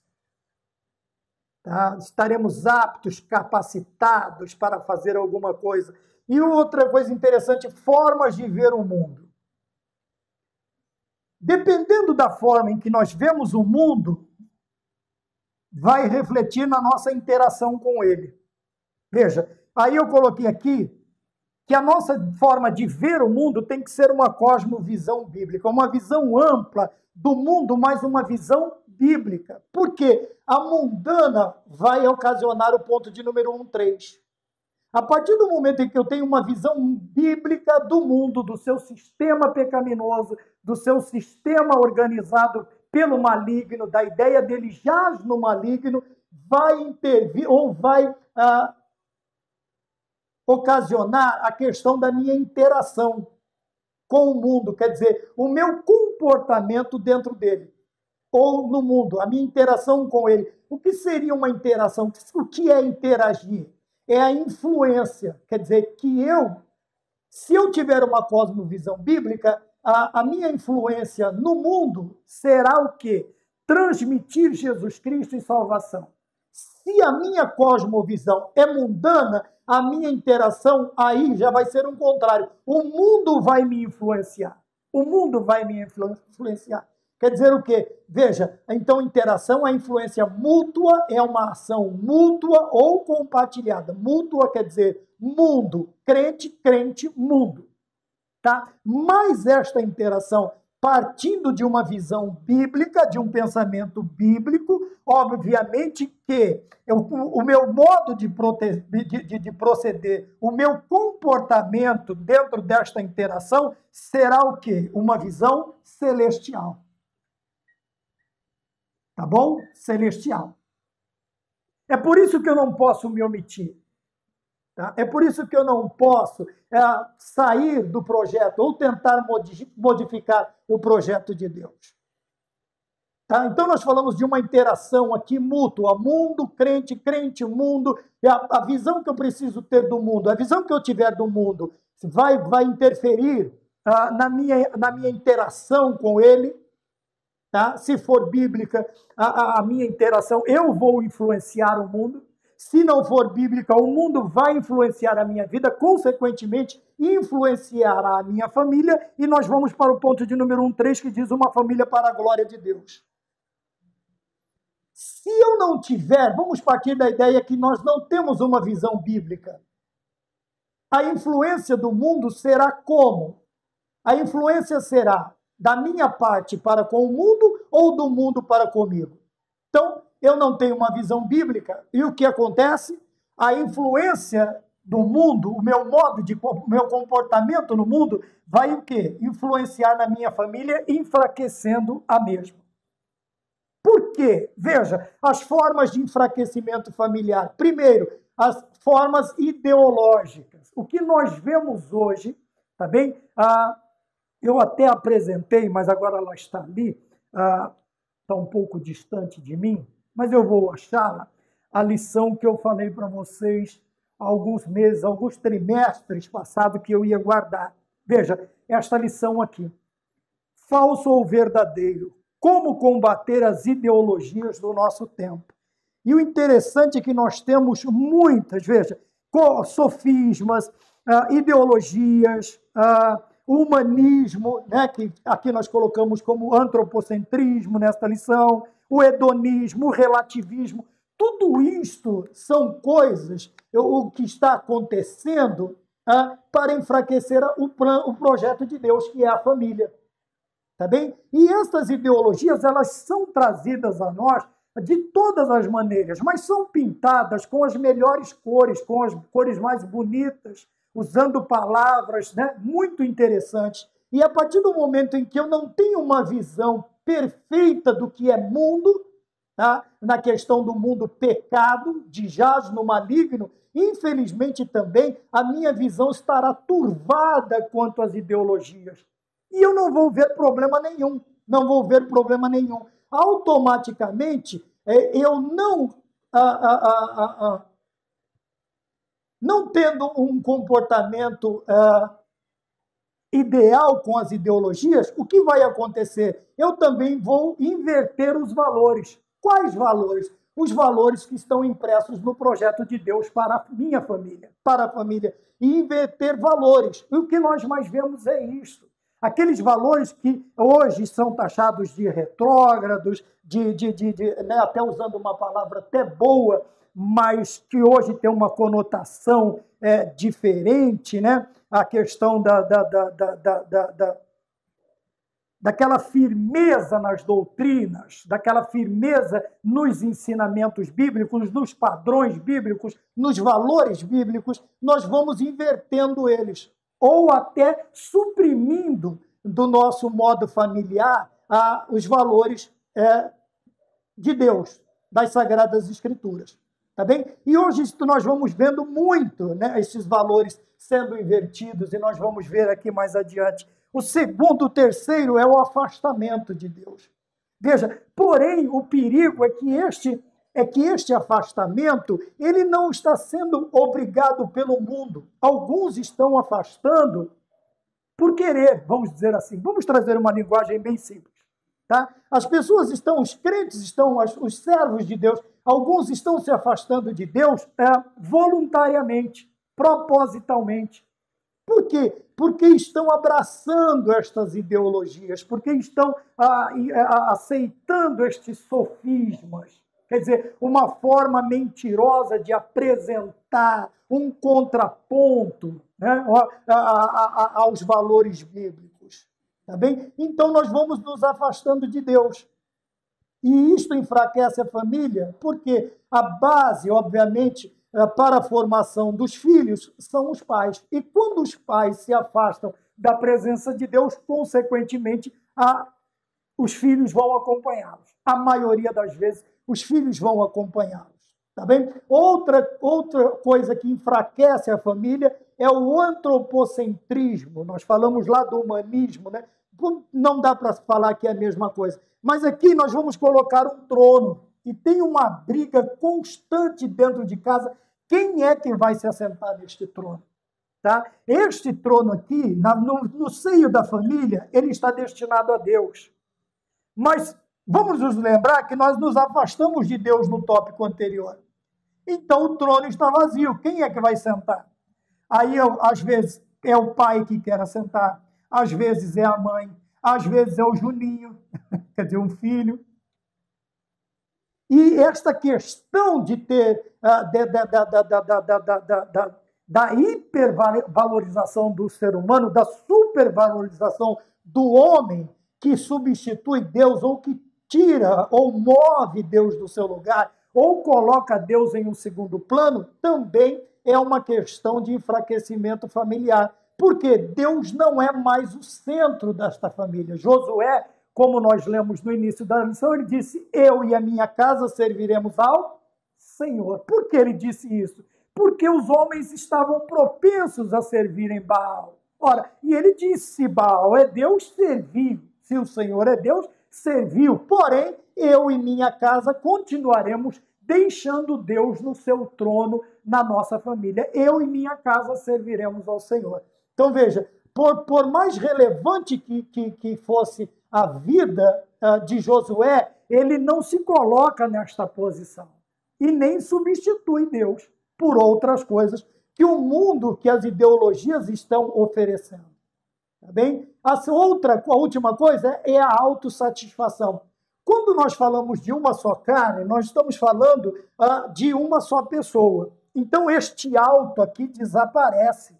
Tá? Estaremos aptos, capacitados para fazer alguma coisa. E outra coisa interessante, formas de ver o mundo. Dependendo da forma em que nós vemos o mundo, vai refletir na nossa interação com ele. Veja, aí eu coloquei aqui que a nossa forma de ver o mundo tem que ser uma cosmovisão bíblica, uma visão ampla do mundo, mas uma visão bíblica. Por quê? A mundana vai ocasionar o ponto de número 1, 3. A partir do momento em que eu tenho uma visão bíblica do mundo, do seu sistema pecaminoso, do seu sistema organizado pelo maligno, da ideia dele jaz no maligno, vai intervir ou vai ocasionar a questão da minha interação com o mundo, quer dizer, o meu comportamento dentro dele, ou no mundo, a minha interação com ele. O que seria uma interação? O que é interagir? É a influência, quer dizer, que se eu tiver uma cosmovisão bíblica, a minha influência no mundo será o quê? Transmitir Jesus Cristo e salvação. Se a minha cosmovisão é mundana, a minha interação aí já vai ser um contrário. O mundo vai me influenciar. O mundo vai me influenciar. Quer dizer o quê? Veja, então interação, a influência mútua é uma ação mútua ou compartilhada. Mútua quer dizer mundo, crente, crente, mundo. Tá? Mas esta interação, partindo de uma visão bíblica, de um pensamento bíblico, obviamente que o meu modo de proceder, o meu comportamento dentro desta interação será o quê? Uma visão celestial. Tá bom? Celestial. É por isso que eu não posso me omitir. Tá? É por isso que eu não posso sair do projeto ou tentar modificar o projeto de Deus. Tá? Então, nós falamos de uma interação aqui mútua, mundo, crente, crente, mundo. A visão que eu preciso ter do mundo, a visão que eu tiver do mundo vai interferir na minha interação com ele. Tá? Se for bíblica, a minha interação, eu vou influenciar o mundo. Se não for bíblica, o mundo vai influenciar a minha vida, consequentemente, influenciará a minha família. E nós vamos para o ponto de número 1.3, que diz uma família para a glória de Deus. Se eu não tiver, vamos partir da ideia que nós não temos uma visão bíblica. A influência do mundo será como? A influência será da minha parte para com o mundo ou do mundo para comigo? Então, eu não tenho uma visão bíblica e o que acontece? A influência do mundo, o meu comportamento no mundo vai o quê? Influenciar na minha família, enfraquecendo a mesma. Por quê? Veja, as formas de enfraquecimento familiar. Primeiro, as formas ideológicas. O que nós vemos hoje, tá bem? Eu até apresentei, mas agora ela está ali, está um pouco distante de mim, mas eu vou achá-la, a lição que eu falei para vocês há alguns meses, alguns trimestres passados que eu ia guardar. Veja, esta lição aqui. Falso ou verdadeiro? Como combater as ideologias do nosso tempo? E o interessante é que nós temos muitas, veja, sofismas, ideologias, humanismo, né, que aqui nós colocamos como antropocentrismo nesta lição, o hedonismo, o relativismo, tudo isto são coisas, o que está acontecendo para enfraquecer o projeto de Deus, que é a família. Tá bem? E essas ideologias, elas são trazidas a nós de todas as maneiras, mas são pintadas com as melhores cores, com as cores mais bonitas, usando palavras, né, muito interessantes. E a partir do momento em que eu não tenho uma visão perfeita do que é mundo, tá? Na questão do mundo pecado, de jaz no maligno, infelizmente também a minha visão estará turvada quanto às ideologias. E eu não vou ver problema nenhum, não vou ver problema nenhum. Automaticamente, eu não tendo um comportamento ideal com as ideologias, o que vai acontecer? Eu também vou inverter os valores. Quais valores? Os valores que estão impressos no projeto de Deus para a minha família, para a família. E inverter valores. E o que nós mais vemos é isso. Aqueles valores que hoje são taxados de retrógrados, né, até usando uma palavra até boa, mas que hoje tem uma conotação diferente, né? A questão da daquela firmeza nas doutrinas, daquela firmeza nos ensinamentos bíblicos, nos padrões bíblicos, nos valores bíblicos, nós vamos invertendo eles, ou até suprimindo do nosso modo familiar os valores de Deus, das Sagradas Escrituras. Tá bem? E hoje nós vamos vendo muito, né, esses valores sendo invertidos, e nós vamos ver aqui mais adiante. O terceiro é o afastamento de Deus. Veja, porém, o perigo é que este afastamento, ele não está sendo obrigado pelo mundo. Alguns estão afastando por querer, vamos dizer assim. Vamos trazer uma linguagem bem simples. Tá? As pessoas os crentes estão, os servos de Deus, alguns estão se afastando de Deus voluntariamente, propositalmente. Por quê? Porque estão abraçando estas ideologias, porque estão aceitando estes sofismas. Quer dizer, uma forma mentirosa de apresentar um contraponto, né, aos valores bíblicos. Tá bem? Então, nós vamos nos afastando de Deus. E isto enfraquece a família, porque a base, obviamente, para a formação dos filhos são os pais. E quando os pais se afastam da presença de Deus, consequentemente, os filhos vão acompanhá-los. A maioria das vezes, os filhos vão acompanhá-los. Tá bem? Outra coisa que enfraquece a família é o antropocentrismo. Nós falamos lá do humanismo, né? Não dá para falar que é a mesma coisa. Mas aqui nós vamos colocar um trono. E tem uma briga constante dentro de casa. Quem é que vai se assentar neste trono? Tá? Este trono aqui, no seio da família, ele está destinado a Deus. Mas vamos nos lembrar que nós nos afastamos de Deus no tópico anterior. Então o trono está vazio. Quem é que vai sentar? Aí, às vezes, é o pai que quer assentar. Às vezes é a mãe. Às vezes é o Juninho, quer dizer, um filho. E esta questão de ter da hipervalorização do ser humano, da supervalorização do homem, que substitui Deus, ou que tira ou move Deus do seu lugar, ou coloca Deus em um segundo plano, também é uma questão de enfraquecimento familiar. Porque Deus não é mais o centro desta família. Josué, como nós lemos no início da lição, ele disse: eu e a minha casa serviremos ao Senhor. Por que ele disse isso? Porque os homens estavam propensos a servirem Baal. Ora, e ele disse: se Baal é Deus, serviu. Se o Senhor é Deus, serviu. Porém, eu e minha casa continuaremos deixando Deus no seu trono na nossa família. Eu e minha casa serviremos ao Senhor. Então, veja, por mais relevante que fosse a vida de Josué, ele não se coloca nesta posição e nem substitui Deus por outras coisas que o mundo, que as ideologias estão oferecendo. Tá bem? A última coisa é a autossatisfação. Quando nós falamos de uma só carne, nós estamos falando de uma só pessoa. Então, este auto aqui desaparece.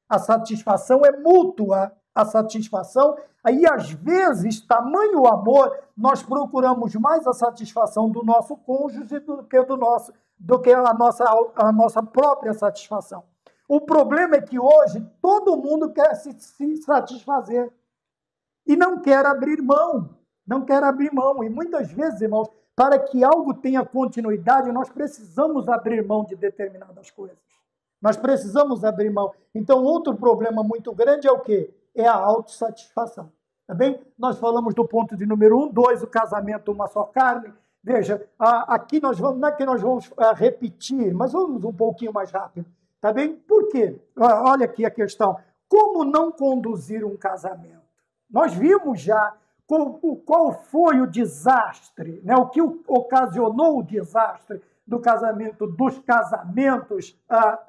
A satisfação é mútua, a satisfação, aí às vezes, tamanho o amor, nós procuramos mais a satisfação do nosso cônjuge do que a nossa própria satisfação. O problema é que hoje todo mundo quer se satisfazer e não quer abrir mão, E muitas vezes, irmãos, para que algo tenha continuidade, nós precisamos abrir mão de determinadas coisas. Nós precisamos abrir mão. Então, outro problema muito grande é o quê? É a autossatisfação. Tá bem? Nós falamos do ponto de número 1, 2, o casamento, uma só carne. Veja, aqui não é que nós vamos repetir, mas vamos um pouquinho mais rápido. Tá bem? Por quê? Olha aqui a questão. Como não conduzir um casamento? Nós vimos já qual foi o desastre, né? O que ocasionou o desastre dos casamentos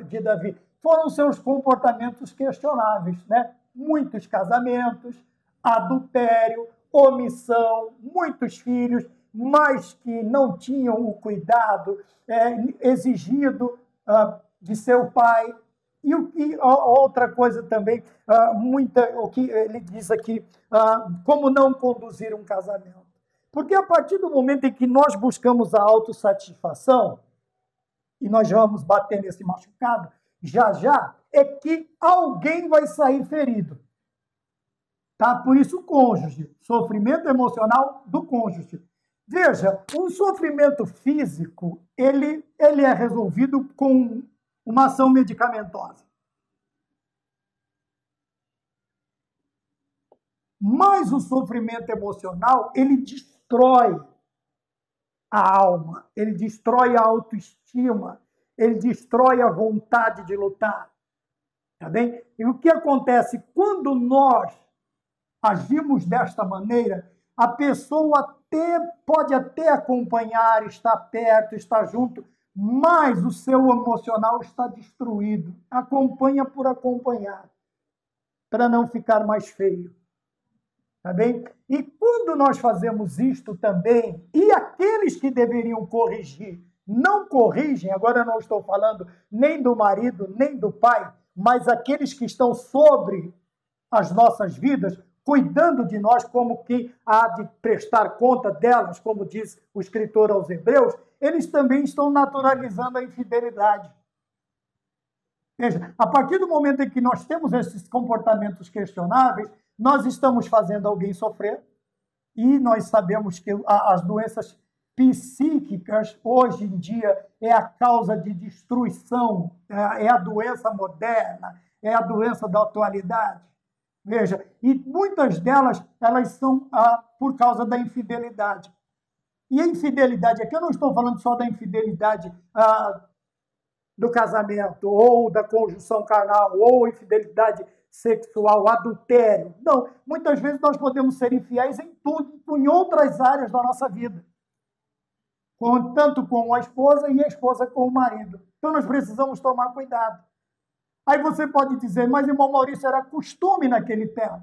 de Davi. Foram seus comportamentos questionáveis, né? Muitos casamentos, adultério, omissão, muitos filhos, mas que não tinham o cuidado exigido de seu pai. Outra coisa também, o que ele diz aqui, como não conduzir um casamento. Porque a partir do momento em que nós buscamos a autossatisfação, e nós vamos bater nesse machucado, já, é que alguém vai sair ferido. Tá? Por isso, o cônjuge, sofrimento emocional do cônjuge. Veja, um sofrimento físico, ele é resolvido com uma ação medicamentosa. Mas o sofrimento emocional, ele destrói a alma, ele destrói a autoestima, ele destrói a vontade de lutar. Tá bem? E o que acontece quando nós agimos desta maneira? A pessoa pode até acompanhar, estar perto, estar junto, mas o seu emocional está destruído. Acompanha por acompanhar, para não ficar mais feio. Tá bem? E quando nós fazemos isto também, e aqueles que deveriam corrigir, não corrigem, agora eu não estou falando nem do marido, nem do pai, mas aqueles que estão sobre as nossas vidas, cuidando de nós como quem há de prestar conta delas, como diz o escritor aos Hebreus, eles também estão naturalizando a infidelidade. Veja, a partir do momento em que nós temos esses comportamentos questionáveis, nós estamos fazendo alguém sofrer, e nós sabemos que as doenças psíquicas, hoje em dia, é a causa de destruição, é a doença moderna, é a doença da atualidade. Veja, e muitas delas, elas são por causa da infidelidade. E a infidelidade, aqui eu não estou falando só da infidelidade do casamento, ou da conjunção carnal, ou infidelidade sexual, adultério. Não, muitas vezes nós podemos ser infiéis em tudo, em outras áreas da nossa vida. Tanto com a esposa e a esposa com o marido. Então nós precisamos tomar cuidado. Aí você pode dizer, mas irmão Maurício, era costume naquele tempo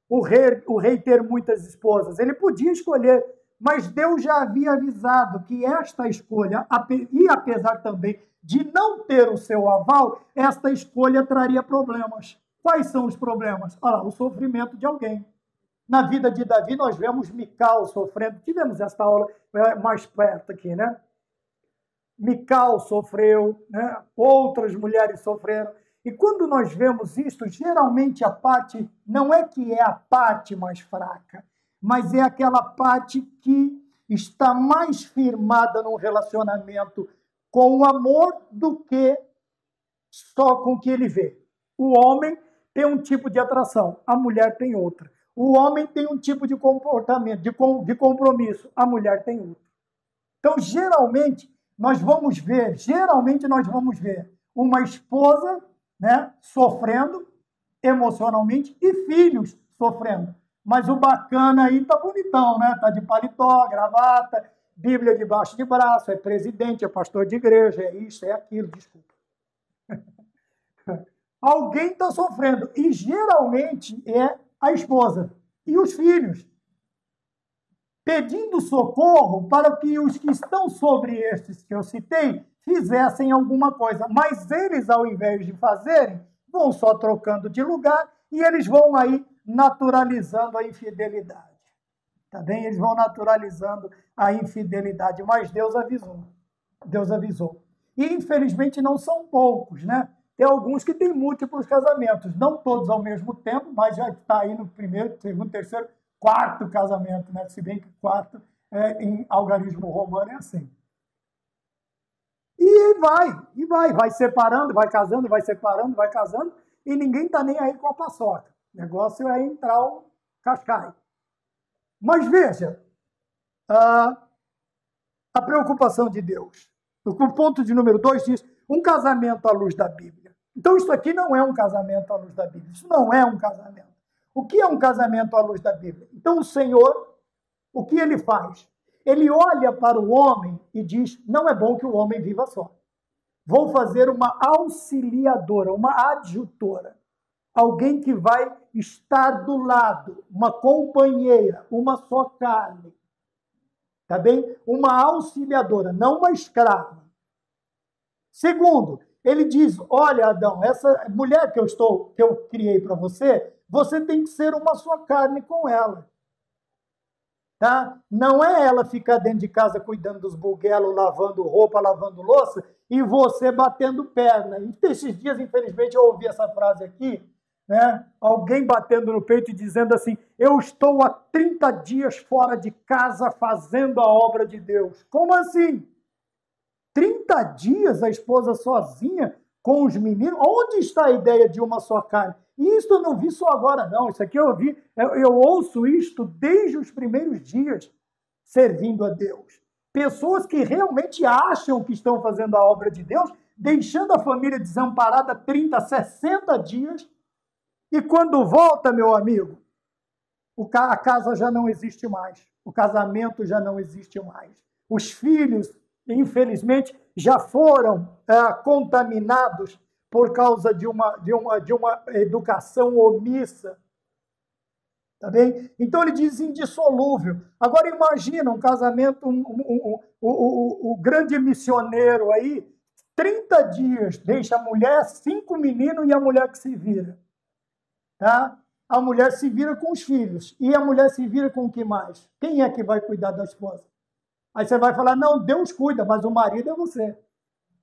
o rei ter muitas esposas. Ele podia escolher, mas Deus já havia avisado que esta escolha, e apesar também de não ter o seu aval, esta escolha traria problemas. Quais são os problemas? O sofrimento de alguém. Na vida de Davi, nós vemos Mical sofrendo. Tivemos esta aula mais perto aqui, né? Mical sofreu, né? Outras mulheres sofreram. E quando nós vemos isto, geralmente a parte, não é que é a parte mais fraca, mas é aquela parte que está mais firmada num relacionamento com o amor do que só com o que ele vê. O homem tem um tipo de atração, a mulher tem outra. O homem tem um tipo de comportamento, de compromisso, a mulher tem outro. Então, geralmente, nós vamos ver uma esposa, né, sofrendo emocionalmente e filhos sofrendo. Mas o bacana aí tá bonitão, né? Tá de paletó, gravata, Bíblia debaixo de braço, é presidente, é pastor de igreja, é isso, é aquilo, desculpa. Alguém está sofrendo, e geralmente é a esposa e os filhos, pedindo socorro para que os que estão sobre estes que eu citei fizessem alguma coisa. Mas eles, ao invés de fazerem, vão só trocando de lugar e eles vão aí naturalizando a infidelidade. Tá bem? Eles vão naturalizando a infidelidade, mas Deus avisou. Deus avisou. E, infelizmente, não são poucos, né? Tem alguns que têm múltiplos casamentos, não todos ao mesmo tempo, mas já está aí no primeiro, segundo, terceiro, quarto casamento, né? Se bem que quarto em algarismo romano é assim. E vai separando, vai casando, vai separando, vai casando, e ninguém está nem aí com a paçoca. O negócio é entrar o cascai. Mas veja, a preocupação de Deus. O ponto de número 2 diz, um casamento à luz da Bíblia. Então, isso aqui não é um casamento à luz da Bíblia. Isso não é um casamento. O que é um casamento à luz da Bíblia? Então, o Senhor, o que ele faz? Ele olha para o homem e diz, não é bom que o homem viva só. Vou fazer uma auxiliadora, uma adjutora. Alguém que vai estar do lado, uma companheira, uma só carne. Tá bem? Uma auxiliadora, não uma escrava. Segundo, Ele diz: olha, Adão, essa mulher que eu criei para você, você tem que ser uma só carne com ela. Tá? Não é ela ficar dentro de casa cuidando dos buguelos, lavando roupa, lavando louça, e você batendo perna. E esses dias, infelizmente, eu ouvi essa frase aqui, né? Alguém batendo no peito e dizendo assim: eu estou há 30 dias fora de casa fazendo a obra de Deus. Como assim? 30 dias a esposa sozinha com os meninos? Onde está a ideia de uma só carne? E isso eu não vi só agora, não. Isso aqui eu ouço isto desde os primeiros dias servindo a Deus. Pessoas que realmente acham que estão fazendo a obra de Deus, deixando a família desamparada 30, 60 dias, e quando volta, meu amigo, a casa já não existe mais, o casamento já não existe mais. Os filhos, infelizmente, já foram contaminados por causa de uma educação omissa. Tá bem? Então ele diz indissolúvel. Agora imagina um casamento, o grande missioneiro aí, 30 dias, deixa a mulher, 5 meninos e a mulher que se vira. Tá? A mulher se vira com os filhos. E a mulher se vira com o que mais? Quem é que vai cuidar da esposa? Aí você vai falar: não, Deus cuida, mas o marido é você.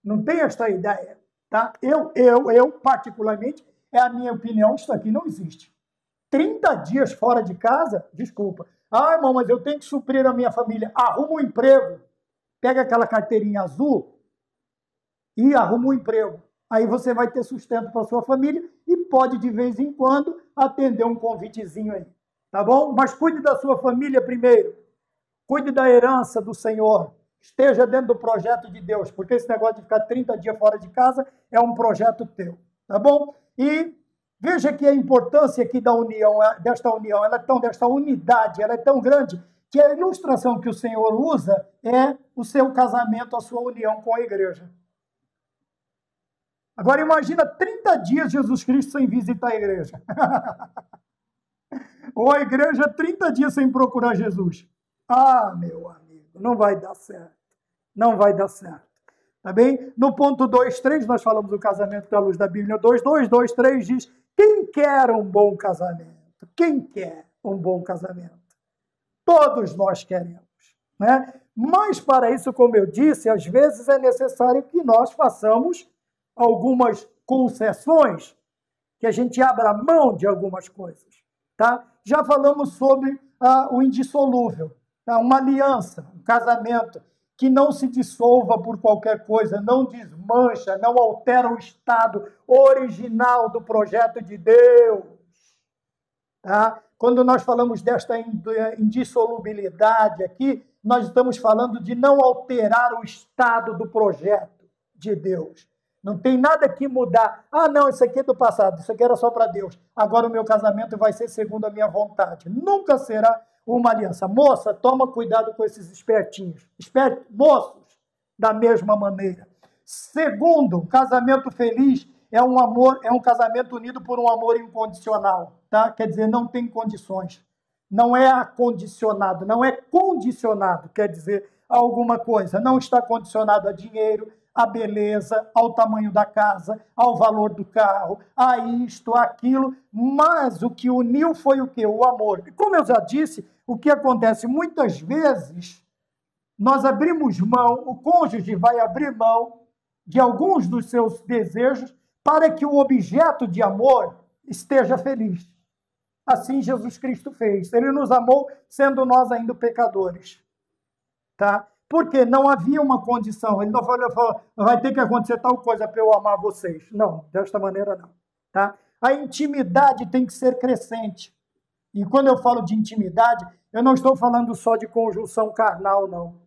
Não tem esta ideia. Tá? Eu, particularmente, é a minha opinião, isso aqui não existe. 30 dias fora de casa, desculpa. Ah, irmão, mas eu tenho que suprir a minha família. Arruma um emprego. Pega aquela carteirinha azul e arruma um emprego. Aí você vai ter sustento para sua família e pode, de vez em quando, atender um convitezinho aí. Tá bom? Mas cuide da sua família primeiro. Cuide da herança do Senhor. Esteja dentro do projeto de Deus, porque esse negócio de ficar 30 dias fora de casa é um projeto teu. Tá bom? E veja que a importância aqui da união, desta unidade, ela é tão grande que a ilustração que o Senhor usa é o seu casamento, a sua união com a igreja. Agora imagina 30 dias Jesus Cristo sem visitar a igreja. Ou a igreja 30 dias sem procurar Jesus. Ah, meu amigo, não vai dar certo. Não vai dar certo. Tá bem? No ponto 2.3, nós falamos do casamento da luz da Bíblia. 2.2.2.3 diz: quem quer um bom casamento? Quem quer um bom casamento? Todos nós queremos. Né? Mas para isso, como eu disse, às vezes é necessário que nós façamos algumas concessões, que a gente abra mão de algumas coisas. Tá? Já falamos sobre o indissolúvel, tá? Uma aliança, um casamento que não se dissolva por qualquer coisa, não desmancha, não altera o estado original do projeto de Deus. Tá? Quando nós falamos desta indissolubilidade aqui, nós estamos falando de não alterar o estado do projeto de Deus. Não tem nada que mudar. Ah, não, isso aqui é do passado, isso aqui era só para Deus. Agora o meu casamento vai ser segundo a minha vontade. Nunca será uma aliança. Moça, toma cuidado com esses espertinhos. Moços, da mesma maneira. Segundo, um casamento feliz é um casamento unido por um amor incondicional. Tá? Quer dizer, não tem condições. Não é acondicionado, não é condicionado, quer dizer, a alguma coisa. Não está condicionado a dinheiro, a beleza, ao tamanho da casa, ao valor do carro, a isto, aquilo, mas o que uniu foi o quê? O amor. E como eu já disse, o que acontece muitas vezes, nós abrimos mão, o cônjuge vai abrir mão de alguns dos seus desejos para que o objeto de amor esteja feliz. Assim Jesus Cristo fez. Ele nos amou sendo nós ainda pecadores. Tá? Porque não havia uma condição. Ele não falou, vai ter que acontecer tal coisa para eu amar vocês. Não, desta maneira não. Tá? A intimidade tem que ser crescente. E quando eu falo de intimidade, eu não estou falando só de conjunção carnal, não.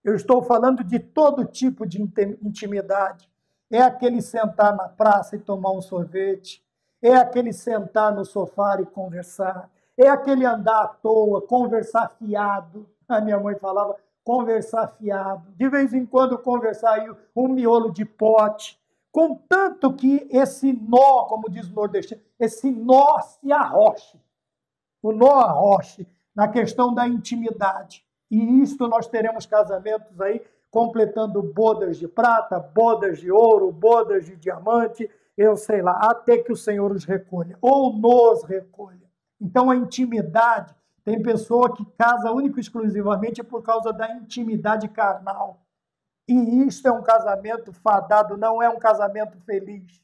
Eu estou falando de todo tipo de intimidade. É aquele sentar na praça e tomar um sorvete. É aquele sentar no sofá e conversar. É aquele andar à toa, conversar fiado. A minha mãe falava, conversar fiado, de vez em quando conversar aí um miolo de pote, contanto que esse nó, como diz o nordestino, esse nó se arroche, o nó arroche na questão da intimidade. E isto nós teremos casamentos aí completando bodas de prata, bodas de ouro, bodas de diamante, eu sei lá, até que o Senhor os recolha, ou nos recolha. Então, a intimidade, tem pessoa que casa única e exclusivamente por causa da intimidade carnal. E isto é um casamento fadado, não é um casamento feliz.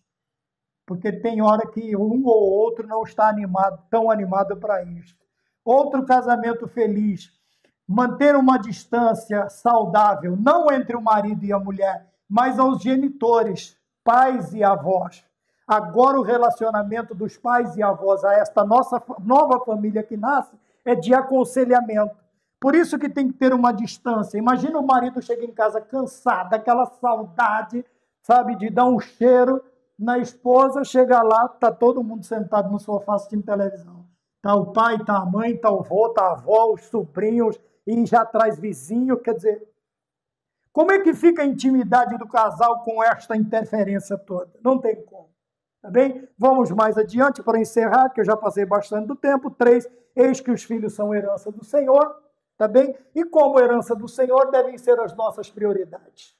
Porque tem hora que um ou outro não está animado, tão animado para isso. Outro casamento feliz, manter uma distância saudável, não entre o marido e a mulher, mas aos genitores, pais e avós. Agora o relacionamento dos pais e avós a esta nossa nova família que nasce é de aconselhamento. Por isso que tem que ter uma distância. Imagina o marido chega em casa cansado, aquela saudade, sabe, de dar um cheiro na esposa, chega lá, está todo mundo sentado no sofá assistindo televisão. Está o pai, está a mãe, está o avô, está a avó, os sobrinhos, e já traz vizinho. Quer dizer, como é que fica a intimidade do casal com esta interferência toda? Não tem como. Tá bem? Vamos mais adiante para encerrar, que eu já passei bastante do tempo. 3, eis que os filhos são herança do Senhor. Tá bem? E como herança do Senhor devem ser as nossas prioridades.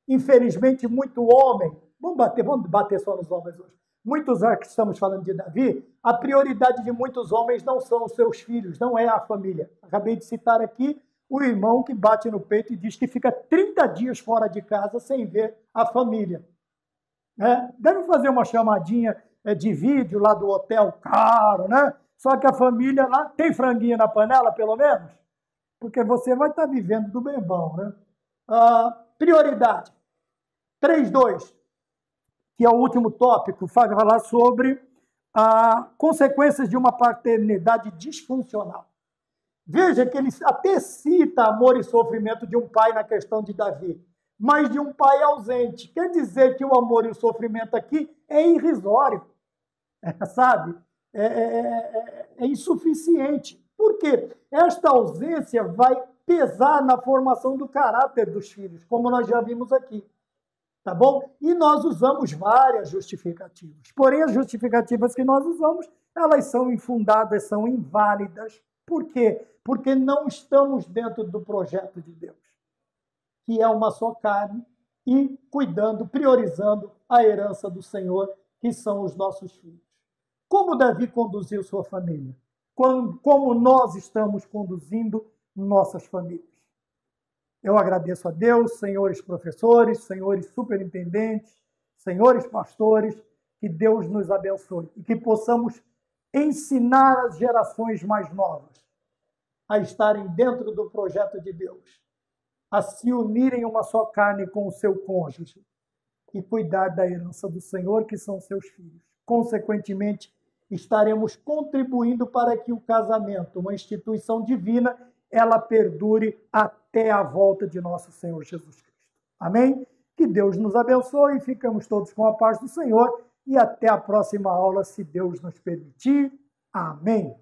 Infelizmente, muito homem, vamos bater só nos homens hoje. Muitos que estamos falando de Davi, a prioridade de muitos homens não são os seus filhos, não é a família. Acabei de citar aqui o irmão que bate no peito e diz que fica 30 dias fora de casa sem ver a família. Deve fazer uma chamadinha de vídeo lá do hotel caro, né? Só que a família lá tem franguinho na panela, pelo menos? Porque você vai estar vivendo do bem bom, né? Prioridade. 3.2, que é o último tópico, vai falar sobre consequências de uma paternidade disfuncional. Veja que ele até cita amor e sofrimento de um pai na questão de Davi, mas de um pai ausente. Quer dizer que o amor e o sofrimento aqui é irrisório, sabe? É insuficiente. Por quê? Esta ausência vai pesar na formação do caráter dos filhos, como nós já vimos aqui. Tá bom? E nós usamos várias justificativas. Porém, as justificativas que nós usamos, elas são infundadas, são inválidas. Por quê? Porque não estamos dentro do projeto de Deus, que é uma só carne, e cuidando, priorizando a herança do Senhor, que são os nossos filhos. Como Davi conduziu sua família? Como nós estamos conduzindo nossas famílias? Eu agradeço a Deus, senhores professores, senhores superintendentes, senhores pastores, que Deus nos abençoe e que possamos ensinar as gerações mais novas a estarem dentro do projeto de Deus, a se unirem uma só carne com o seu cônjuge e cuidar da herança do Senhor, que são seus filhos. Consequentemente, estaremos contribuindo para que o casamento, uma instituição divina, ela perdure até a volta de nosso Senhor Jesus Cristo. Amém? Que Deus nos abençoe e ficamos todos com a paz do Senhor e até a próxima aula, se Deus nos permitir. Amém.